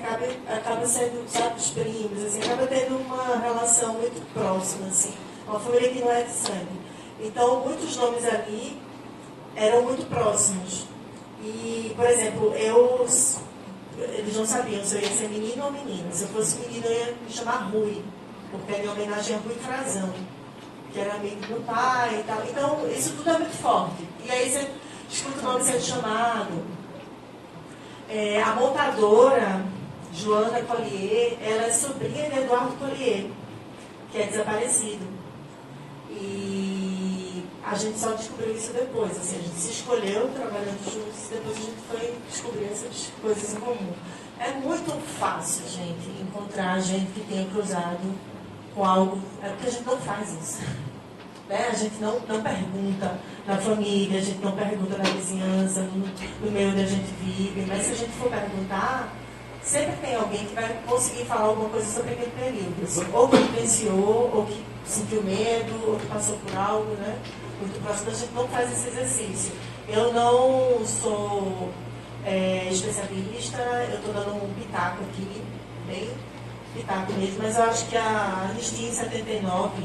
acabam sendo, sabe, os primos, assim, acaba tendo uma relação muito próxima, assim, uma família que não é de sangue. Então, muitos nomes ali eram muito próximos. E, por exemplo, eles não sabiam se eu ia ser menino ou menina. Se eu fosse menino, eu ia me chamar Rui, porque era em homenagem a Rui Frazão, que era amigo do meu pai e tal. Então, isso tudo é muito forte. E aí você escuta o nome sendo chamado. A montadora, Joana Collier, ela é sobrinha de Eduardo Collier, que é desaparecido. E a gente só descobriu isso depois. Assim, a gente se escolheu trabalhando juntos e depois a gente foi descobrir essas coisas em comum. É muito fácil, gente, encontrar gente que tenha cruzado com algo. É porque a gente não faz isso. Né? A gente não pergunta na família, a gente não pergunta na vizinhança, no meio onde a gente vive, mas se a gente for perguntar, sempre tem alguém que vai conseguir falar alguma coisa sobre aquele período. Assim, ou que vivenciou, ou que sentiu medo, ou que passou por algo, né? Muito próximo. A gente não faz esse exercício. Eu não sou especialista, eu estou dando um pitaco aqui, bem pitaco mesmo, mas eu acho que a Anistia em 79,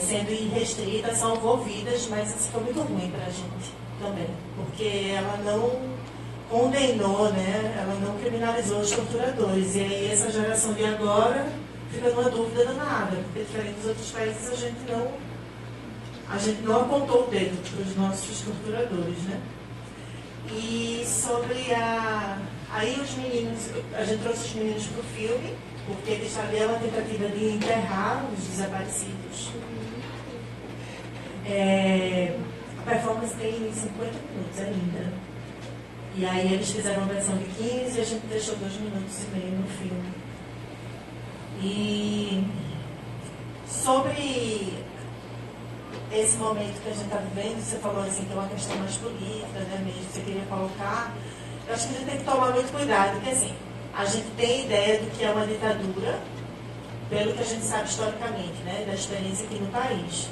sendo irrestrita, salvou vidas, mas isso foi muito ruim para a gente também, porque ela não condenou, né? Ela não criminalizou os torturadores. E aí essa geração de agora fica numa dúvida danada, porque diferente dos outros países a gente não apontou o dedo para os nossos torturadores, né? E sobre aí os meninos, a gente trouxe os meninos para o filme, porque eles ali é uma tentativa de enterrar os desaparecidos. A performance tem 50 minutos, é linda. E aí eles fizeram uma versão de 15 e a gente deixou 2 minutos e meio no filme. E sobre esse momento que a gente está vivendo, você falou assim que é uma questão mais política, né, mesmo, que você queria colocar, eu acho que a gente tem que tomar muito cuidado, porque assim, a gente tem ideia do que é uma ditadura, pelo que a gente sabe historicamente, né, da experiência aqui no país.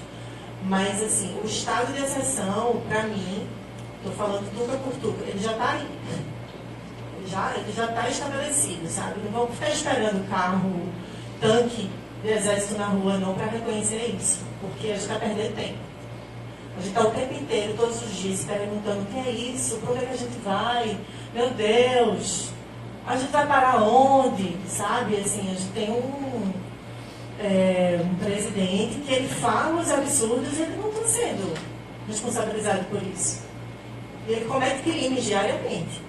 Mas, assim, o estado de exceção, para mim, estou falando tudo por tudo, ele já está aí. Ele já está estabelecido, sabe? Não vamos ficar esperando carro, tanque de exército na rua, não, para reconhecer isso, porque a gente está perdendo tempo. A gente está o tempo inteiro, todos os dias, se perguntando o que é isso, para onde é que a gente vai? Meu Deus! A gente vai parar onde, sabe? Assim, a gente tem um presidente que ele fala os absurdos e ele não está sendo responsabilizado por isso. E ele comete crimes diariamente.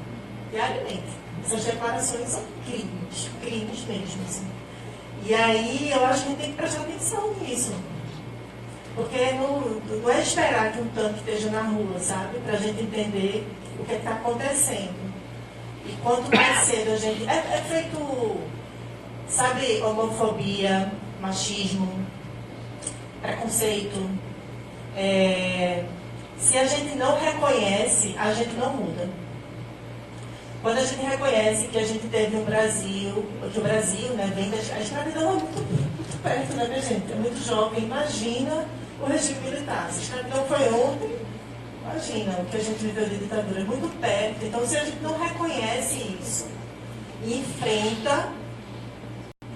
Diariamente. Essas declarações são crimes mesmo. Assim. E aí eu acho que a gente tem que prestar atenção nisso. Porque não é esperar que um tanque esteja na rua, sabe? Para a gente entender o que está acontecendo. E quanto mais cedo a gente... É feito, sabe, homofobia, machismo, preconceito. Se a gente não reconhece, a gente não muda. Quando a gente reconhece que a gente teve um Brasil, que o Brasil, né, vem da... A escravidão é muito perto, né, minha gente? É muito jovem. Imagina o regime militar. Se a escravidão foi ontem, imagina o que a gente viveu de ditadura. É muito perto. Então, se a gente não reconhece isso e enfrenta,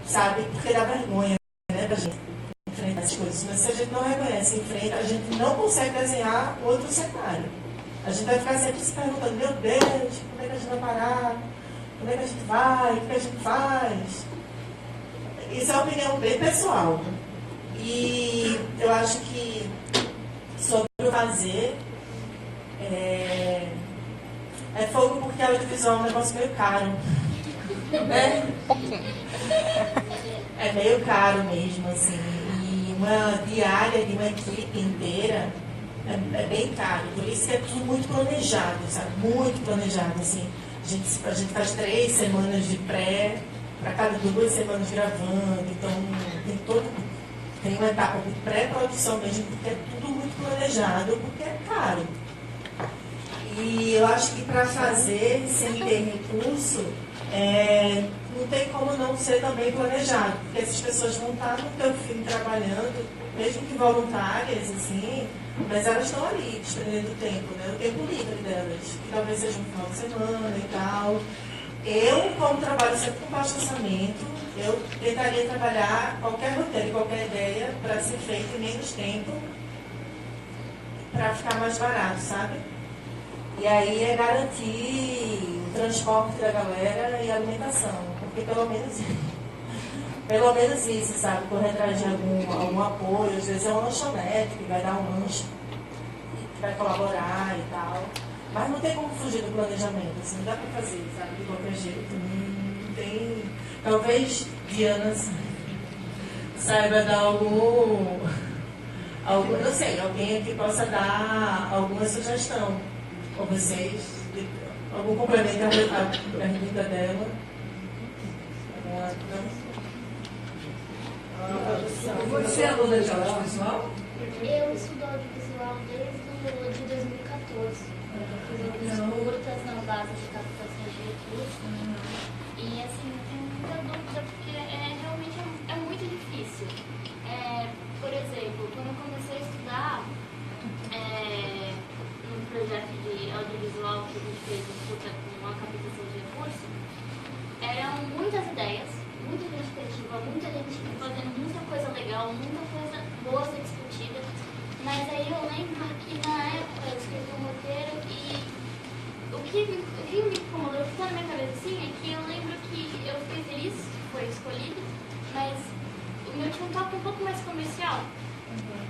sabe, porque dá vergonha, né, da gente enfrentar essas coisas. Mas se a gente não reconhece e enfrenta, a gente não consegue desenhar outro cenário. A gente vai ficar sempre se perguntando, meu Deus, como é que a gente vai parar? Como é que a gente vai? O que a gente faz? Isso é uma opinião bem pessoal. E eu acho que sobre o fazer, é fogo porque audiovisual é um negócio meio caro. Né? É meio caro mesmo, assim. E uma diária de uma equipe inteira é bem caro. Por isso que é tudo muito planejado, sabe? Muito planejado, assim. A gente faz 3 semanas de pré, para cada 2 semanas gravando. Então, tem uma etapa de pré-produção mesmo, porque é tudo muito planejado, porque é caro. E eu acho que para fazer sem ter recurso, não tem como não ser também planejado, porque essas pessoas vão estar no teu filme trabalhando, mesmo que voluntárias, assim, mas elas estão ali, desprendendo o tempo, né? O tempo livre delas, que talvez seja um final de semana e tal. Eu, como trabalho sempre com baixo orçamento, eu tentaria trabalhar qualquer roteiro, qualquer ideia para ser feito em menos tempo, para ficar mais barato, sabe? E aí é garantir o transporte da galera e a alimentação, porque pelo menos isso, sabe? Correr atrás de algum apoio, às vezes é um lanchonete que vai dar um lanche, que vai colaborar e tal. Mas não tem como fugir do planejamento, assim, não dá para fazer, sabe? De qualquer jeito. Não tem. Talvez Diana saiba dar algum. Não sei, alguém aqui possa dar alguma sugestão. Ou vocês, algum complemento à pergunta dela. Você é aluna de audiovisual? Eu estudo audiovisual desde de 2014. Eu fiz alguns curtas na base de captação de recursos. E assim, eu tenho muita dúvida porque realmente é muito difícil. Por exemplo, quando eu comecei a estudar num projeto de audiovisual que a gente fez um curta com a captação de recursos, eram muitas ideias, muita gente criativa, muita gente fazendo muita coisa legal, muita coisa boa a ser discutida. Mas aí eu lembro que na época eu escrevi um roteiro e o que me incomodou, o que está na minha cabeça assim, é que eu lembro que eu fiquei feliz que foi escolhido, mas o meu tinha um toque um pouco mais comercial.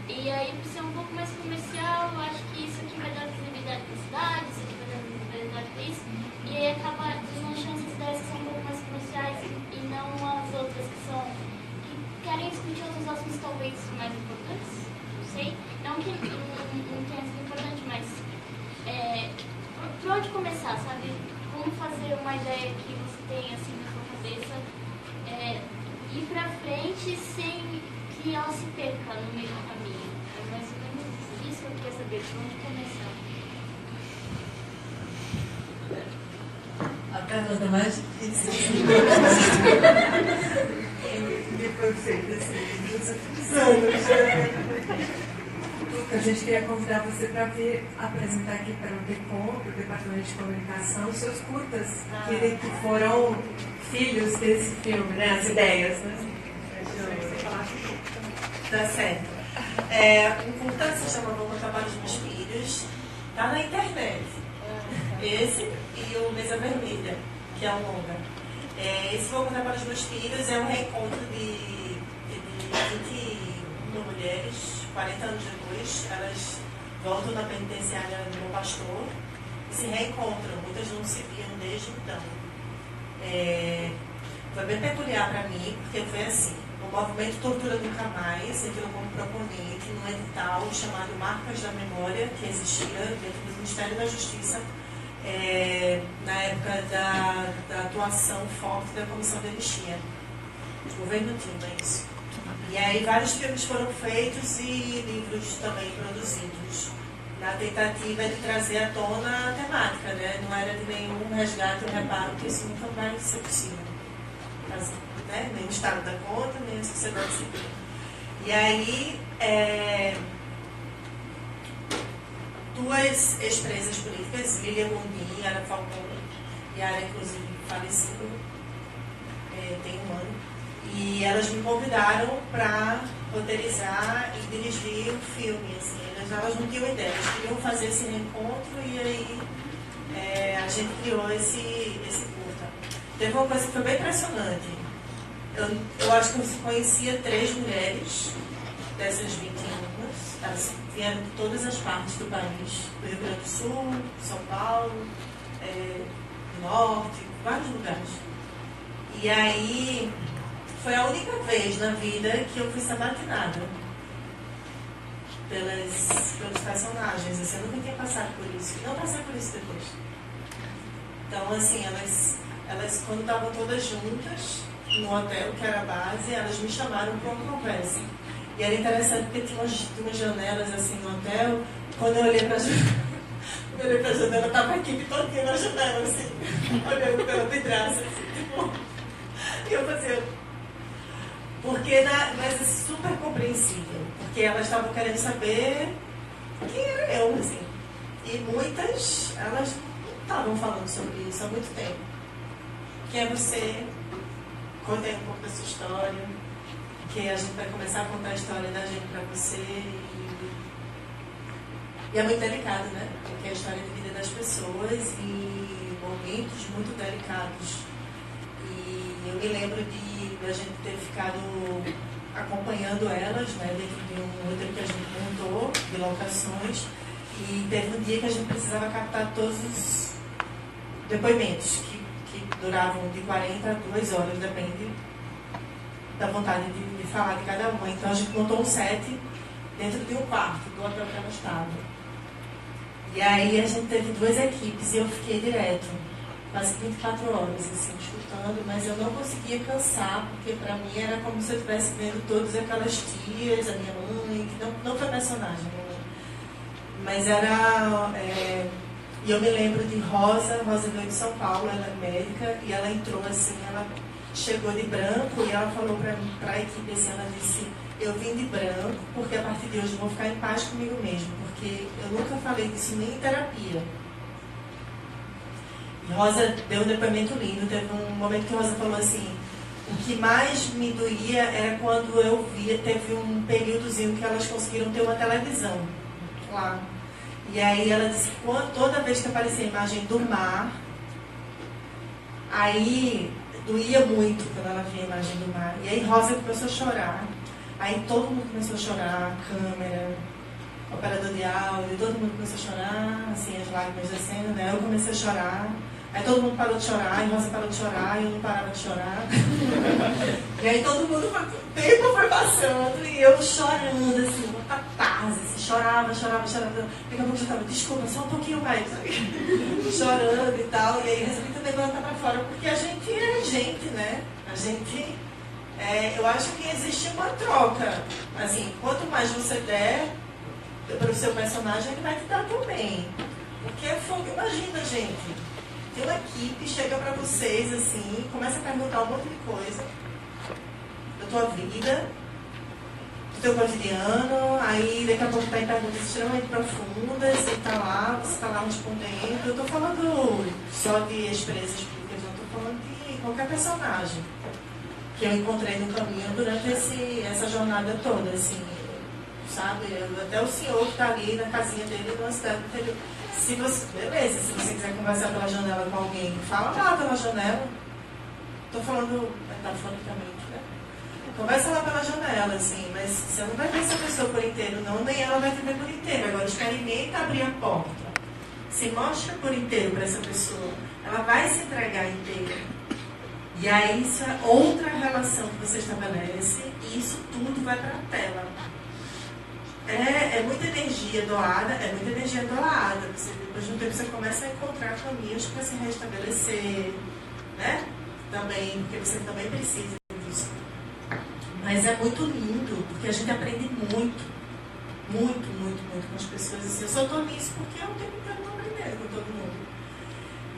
E aí, por ser um pouco mais comercial, eu acho que isso aqui vai dar visibilidade para a cidade, isso aqui vai dar visibilidade para isso. E aí acaba desmanchando essas ideias que são um pouco mais comerciais e não as outras que querem discutir outros assuntos talvez mais importantes. Não sei. Não que não tenha sido importante, mas por onde começar, sabe? Como fazer uma ideia que você tem assim na sua cabeça ir pra frente sem que ela se perca no meio do caminho. É mais ou menos isso que eu queria saber, por onde começar. A pergunta mais difícil. Depois feito esses anos. A gente queria convidar você para vir apresentar aqui para o DECOM, para o Departamento de Comunicação, os seus curtas, que foram filhos desse filme, né? As ideias, né? Tá certo. Um curta se chama Vou Contar para os Meus Filhos. Tá na internet. Esse e o Mesa Vermelha, que é um longa. Esse Vou Contar para os Meus Filhos é um reencontro de 21 mulheres, 40 anos depois. Elas voltam na penitenciária do Bom Pastor e se reencontram. Muitas não se viam desde então. Foi bem peculiar para mim, porque foi assim. O movimento Tortura Nunca Mais entrou como proponente num edital chamado Marcas da Memória, que existia dentro do Ministério da Justiça, na época da atuação forte da Comissão de Anistia. O governo tinha isso. E aí vários filmes foram feitos e livros também produzidos, na tentativa de trazer à tona a temática, né? Não era de nenhum resgate ou reparo, que isso nunca vai ser possível. Nem o Estado dá conta, nem a sociedade civil. E aí, duas ex-presas políticas, Lília Gondim e Ara Falcão, e Ara, inclusive, faleceu, tem um ano, e elas me convidaram para roteirizar e dirigir o filme. Assim. Elas não tinham ideia, elas queriam fazer esse reencontro e aí a gente criou esse curta. Teve uma coisa que foi bem impressionante. Eu acho que eu conhecia 3 mulheres dessas 21, elas vieram de todas as partes do país, do Rio Grande do Sul, São Paulo, do Norte, vários lugares. E aí foi a única vez na vida que eu fui sabatinada pelos personagens. Assim, eu nunca tinha passado por isso, não passei por isso depois. Então, assim, elas quando estavam todas juntas no hotel, que era a base, elas me chamaram para uma conversa. E era interessante porque tinha umas janelas assim no hotel. Quando eu olhei para as Eu olhei pra janela, tava a equipe todinha na janela, assim, olhando pela vidraça, assim, tipo. E eu fazia. Mas é super compreensível, porque elas estavam querendo saber quem era eu, assim. E muitas, elas não estavam falando sobre isso há muito tempo. Quem é você? Contei um pouco da sua história, que a gente vai começar a contar a história da gente para você. E é muito delicado, né? Porque é a história de vida das pessoas e momentos muito delicados. E eu me lembro de a gente ter ficado acompanhando elas, né, dentro de um roteiro que a gente montou, de locações. E teve um dia que a gente precisava captar todos os depoimentos, que duravam de 40 a 2 horas, depende da vontade de falar de cada uma. Então a gente montou um set dentro de um quarto do hotel que ela estava. E aí a gente teve 2 equipes e eu fiquei direto, quase 24 horas, assim, escutando, mas eu não conseguia cansar, porque para mim era como se eu estivesse vendo todas aquelas tias, a minha mãe, que não foi personagem, né? Mas era... E eu me lembro de Rosa veio de São Paulo, ela é médica, e ela entrou assim, ela chegou de branco e ela falou para a equipe assim, ela disse, eu vim de branco porque a partir de hoje eu vou ficar em paz comigo mesmo, porque eu nunca falei disso nem em terapia. E Rosa deu um depoimento lindo, teve um momento que Rosa falou assim, o que mais me doía era quando eu via, teve um períodozinho que elas conseguiram ter uma televisão lá. E aí ela disse que toda vez que aparecia a imagem do mar, aí doía muito quando ela via a imagem do mar. E aí Rosa começou a chorar. Aí todo mundo começou a chorar, câmera, operador de áudio, todo mundo começou a chorar, assim, as lágrimas descendo, né? Eu comecei a chorar. Aí todo mundo parou de chorar, e Rosa parou de chorar, e eu não parava de chorar. E aí todo mundo, o tempo foi passando, e eu chorando, assim, uma catarse, assim, chorava. Daqui a pouco eu estava, desculpa, só um pouquinho mais, sabe? Chorando e tal, e aí resolvi também botar pra fora, porque a gente é gente, né? A gente, eu acho que existe uma troca, assim, quanto mais você der para o seu personagem, ele vai te dar também. Porque é fogo, imagina, gente. Tem uma equipe, chega pra vocês assim, começa a perguntar um monte de coisa da tua vida, do teu cotidiano, aí daqui a pouco tá em perguntas extremamente profundas, você tá lá respondendo. Eu tô falando só de experiências públicas, não tô falando de qualquer personagem que eu encontrei no caminho durante essa jornada toda, assim, sabe? Até o senhor que tá ali na casinha dele, numa cidade do interior. Beleza, se você quiser conversar pela janela com alguém, fala lá pela janela. Estou falando metaforicamente, né? Conversa lá pela janela, assim, mas você não vai ver essa pessoa por inteiro, não, nem ela vai te ver por inteiro. Agora, experimenta abrir a porta. Se mostra por inteiro para essa pessoa. Ela vai se entregar inteira. E aí, isso é outra relação que você estabelece, e isso tudo vai para a tela. É muita energia doada, Você, depois de um tempo você começa a encontrar caminhos para se restabelecer, né? Também, porque você também precisa disso. Mas é muito lindo, porque a gente aprende muito com as pessoas. Assim, eu só estou nisso porque eu tenho que aprender com todo mundo.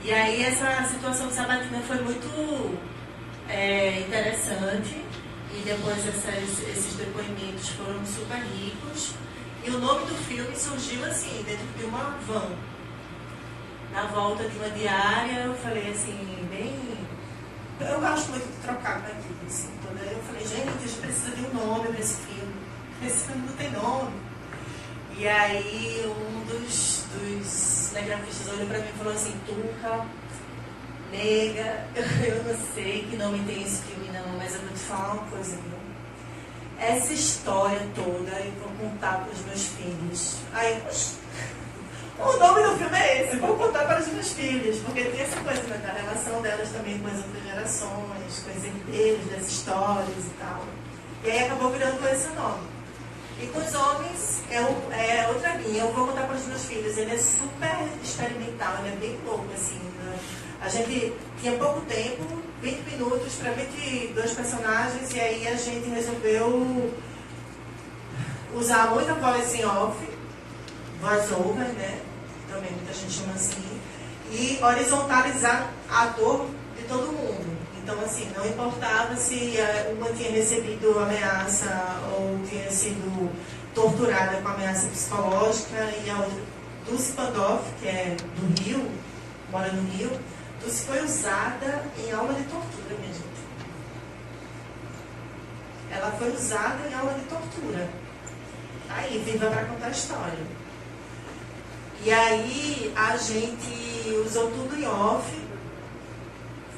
E aí essa situação de Sabatina foi muito interessante. E depois esses depoimentos foram super ricos. E o nome do filme surgiu assim, dentro de uma van. Na volta de uma diária, eu falei assim, eu gosto muito de trocar com a equipe, assim, toda. Eu falei, gente, a gente precisa de um nome para esse filme. Esse filme não tem nome. E aí um dos cinegrafistas olhou para mim e falou assim, Tuca, nega, eu não sei que nome tem esse filme não, mas eu vou te falar uma coisa, viu? Essa história toda eu vou contar para os meus filhos. Aí, o nome do filme é esse, vou contar para os meus filhos, porque tem essa coisa, né, da relação delas também com as outras gerações, com os herdeiros das histórias e tal. E aí acabou virando com esse nome. E com os homens é outra linha, eu vou contar para os meus filhos, ele é super experimental, ele é bem louco, assim, né? A gente tinha pouco tempo, 20 minutos para 22 personagens, e aí a gente resolveu usar muita voz em off, voice over, né? também muita gente chama assim, e horizontalizar a dor de todo mundo. Então, assim, não importava se uma tinha recebido ameaça ou tinha sido torturada com ameaça psicológica, e a outra, Dulce Pandolf, que é do Rio, mora no Rio, Dulce foi usada em aula de tortura, minha gente. Ela foi usada em aula de tortura. Aí, viva para contar a história. E aí, a gente usou tudo em off,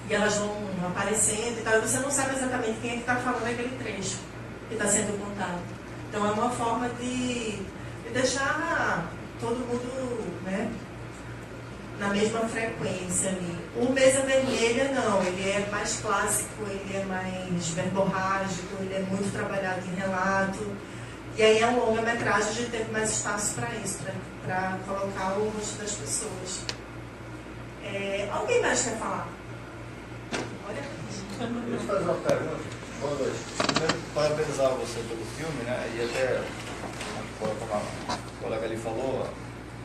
e elas vão aparecendo e tal, e você não sabe exatamente quem é que está falando aquele trecho que está sendo contado. Então, é uma forma de deixar todo mundo, né, na mesma frequência ali. O Mesa Vermelha, não, ele é mais clássico, ele é mais verborrágico, ele é muito trabalhado em relato. E aí é um longa-metragem, a gente teve mais espaço para isso, para colocar o rosto das pessoas. Alguém mais quer falar? Olha aqui. Deixa eu fazer uma pergunta. Boa noite. Primeiro, parabenizar você pelo filme, né? E até, como a colega ali falou,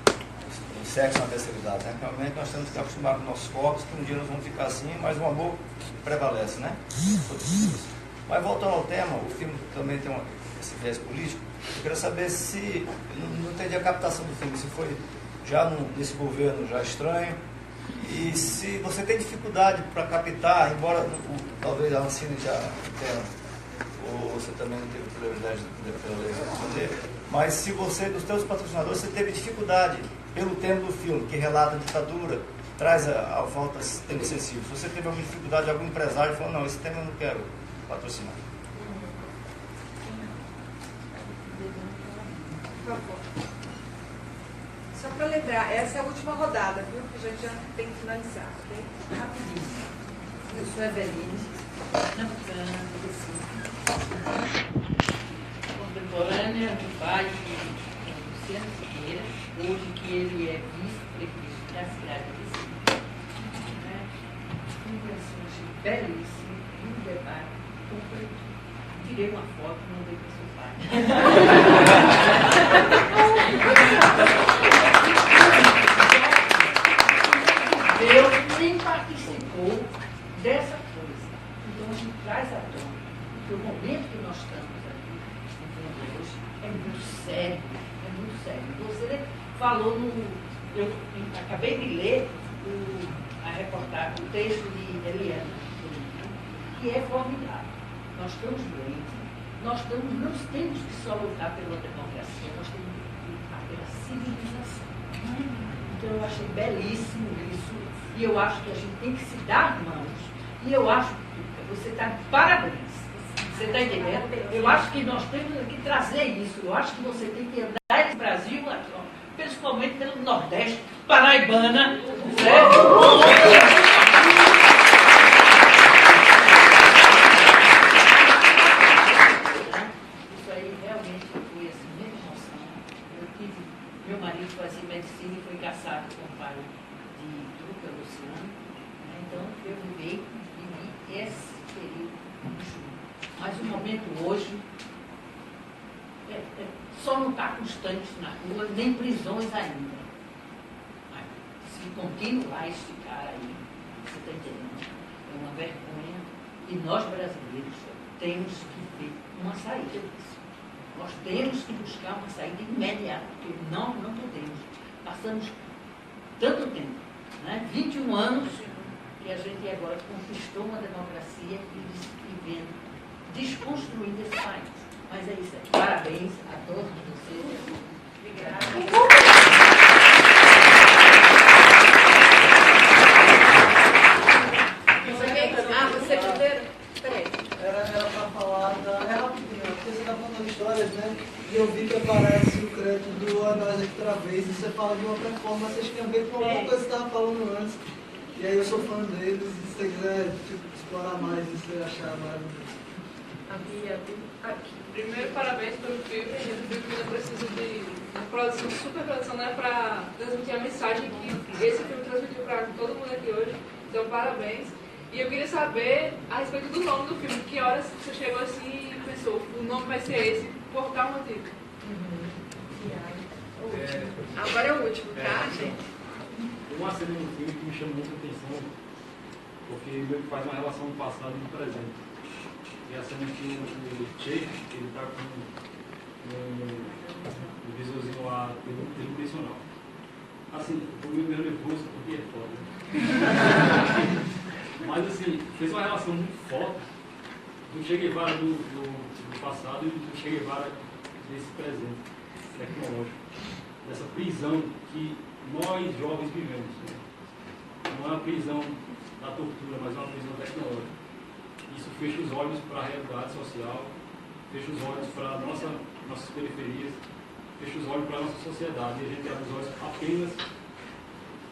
o sexo na terceira idade, né? Realmente nós temos que acostumar com nossos corpos, que um dia nós vamos ficar assim, mas o amor prevalece, né? Mas voltando ao tema, o filme também tem esse viés político. Eu queria saber se, não entendi a captação do filme, se foi já nesse governo já estranho, e se você tem dificuldade para captar, embora talvez a Ancine já tenha, ou você também não teve prioridade de responder, mas se você, dos seus patrocinadores, você teve dificuldade pelo tema do filme, que relata a ditadura, traz a falta de tema sensível. Se você teve alguma dificuldade, algum empresário falou, não, esse tema eu não quero patrocinar. Por favor. Só para lembrar, essa é a última rodada, viu? Que a gente já tem que finalizar, ok? Rapidinho. Eu sou Eveline, pernambucana, contemporânea do pai de Luciano Siqueira, hoje que ele é vice-prefeito da cidade de Recife. Um personagem belíssimo, um debate completo. Tirei uma foto e mandei para o seu pai. Deus nem participou dessa coisa. Então a gente traz à tona que o momento que nós estamos aqui, enfrentando hoje, é muito sério. É muito sério. Você falou eu acabei de ler a reportagem, o texto de Eliana, que é formidável. Nós estamos doentes, nós temos que só lutar pela democracia, nós temos que lutar pela civilização. Então eu achei belíssimo isso, e eu acho que a gente tem que se dar mãos, e eu acho que você está de parabéns. Você está entendendo? Eu acho que nós temos que trazer isso, eu acho que você tem que andar no Brasil, principalmente pelo Nordeste, paraibana, certo? Meu marido fazia medicina e foi caçado com o pai de Duca, Luciano. Então, eu vivi esse período muito junto. Mas o momento hoje só não está com os tanques na rua, nem prisões ainda. Mas, se continuar este cara aí, você está entendendo? É uma vergonha. E nós, brasileiros, temos que ter uma saída disso. Nós temos que buscar uma saída imediata, porque não podemos. Passamos tanto tempo, né? 21 anos, e a gente agora conquistou uma democracia e vendo, desconstruindo esse país. Mas é isso aí. Parabéns a todos vocês. Obrigada. Você primeiro? Peraí. Era para falar é rapidinho, porque você está contando histórias, né? E eu vi que aparece o crédito do A Nós Aqui Outra Vez, e você fala de uma performance, acho que tem a ver com alguma coisa que você estava falando antes. E aí eu sou fã deles, e se você quiser explorar mais, se você achar maravilhoso. Primeiro, parabéns pelo filme. O filme ainda precisa de uma produção, super produção, né, para transmitir a mensagem que esse filme transmitiu para todo mundo aqui hoje. Então, parabéns. E eu queria saber a respeito do nome do filme. Que horas você chegou assim e pensou, o nome vai ser esse, por tal motivo? Agora é o último, tá, gente? Tem uma cena no filme que me chama muita atenção, porque ele faz uma relação do passado e do presente. E a cena que o Che, ele tá com um visorzinho lá tridimensional. Assim, eu tô meio nervoso porque é foda. Mas assim, fez uma relação muito forte do Che Guevara do passado e do Che Guevara desse presente tecnológico. Dessa prisão que nós jovens vivemos. Né? Não é uma prisão da tortura, mas é uma prisão tecnológica. Isso fecha os olhos para a realidade social, fecha os olhos para nossas periferias, fecha os olhos para a nossa sociedade. E a gente abre os olhos apenas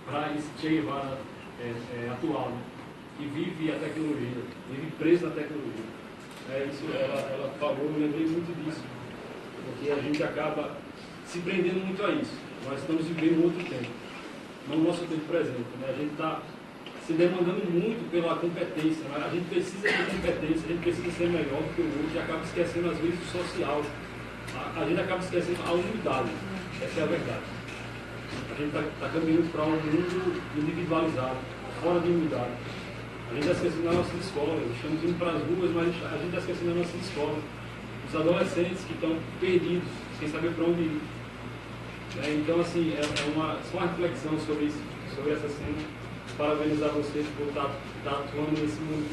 para esse Che Guevara atual, né? Que vive a tecnologia, vive preso na tecnologia. Isso ela falou, eu lembrei muito disso, porque a gente acaba se prendendo muito a isso. Nós estamos vivendo outro tempo, não o nosso tempo presente. Né? A gente está se demandando muito pela competência. Né? A gente precisa ter competência, a gente precisa ser melhor do que o outro e acaba esquecendo às vezes o social. A gente acaba esquecendo a humildade. Essa é a verdade. A gente está caminhando para um mundo individualizado, fora de humildade. A gente está esquecendo das nossas escolas, estamos indo para as ruas, mas a gente está esquecendo das nossas escolas. Os adolescentes que estão perdidos, sem saber para onde ir. Então, assim, só uma reflexão sobre isso, sobre essa cena. Parabenizar vocês por estar atuando nesse mundo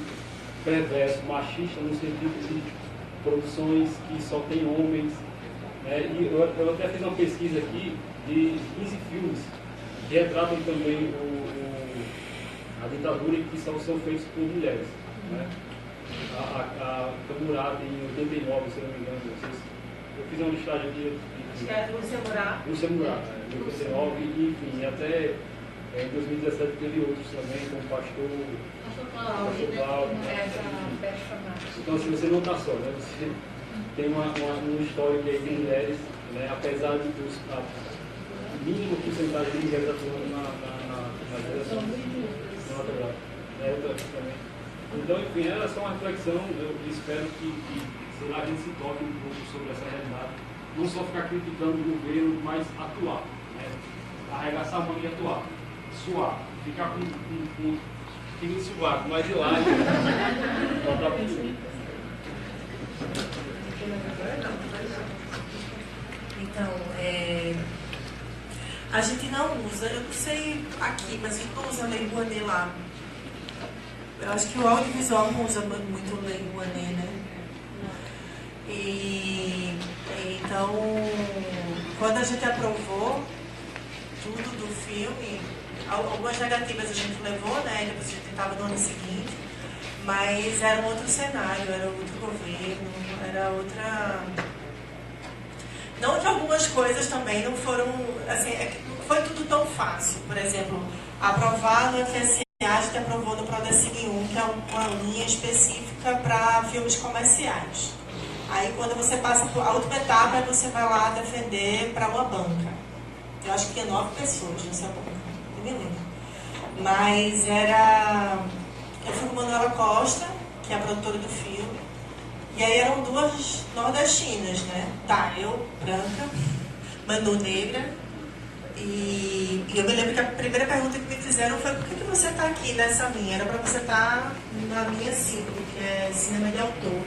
perverso, machista, no sentido de produções que só tem homens. E eu até fiz uma pesquisa aqui de 15 filmes que retratam também a ditadura e que são feitos por mulheres. Né? A Camurata em 89, se não me engano. Eu fiz uma listagem aqui. Acho que é Lúcia Murat. Lúcia Murat, em 89, e enfim, até em 2017 teve outros também, como Pastor Cláudio. Então, assim, você não está só, né? Você tem um histórico aí de mulheres, né? Apesar de a mínima porcentagem de mulheres atuando na direção cinematográfica. Então, enfim, era só uma reflexão. Eu espero que sei lá, a gente se toque um pouco sobre essa realidade. Não só ficar criticando o governo, mas atuar. Né? Arregaçar a mão e atuar. Suar. Ficar com fiquem suado, mas ir lá e botar para cima. Então, a gente não usa, eu não sei aqui, mas a gente não usa Lei Rouanet lá. Eu acho que o audiovisual não usa muito Lei Rouanet, né? E então, quando a gente aprovou tudo do filme, algumas negativas a gente levou, né? Depois a gente tentava no ano seguinte, mas era um outro cenário, era outro governo, era outra. Não que algumas coisas também não foram, assim, não foi tudo tão fácil. Por exemplo, aprovar no FSA, a gente aprovou no Prodecine 1, que é uma linha específica para filmes comerciais. Aí quando você passa por a última etapa, você vai lá defender para uma banca. Eu acho que tinha 9 pessoas nessa banca, não me lembro. Mas eu fui com Manuela Costa, que é a produtora do filme, e aí eram 2 nordestinas, né? Tá, eu, branca, Manu, negra, e eu me lembro que a primeira pergunta que me fizeram foi: por que você está aqui nessa linha? Era para você estar na linha 5, que é cinema de autor.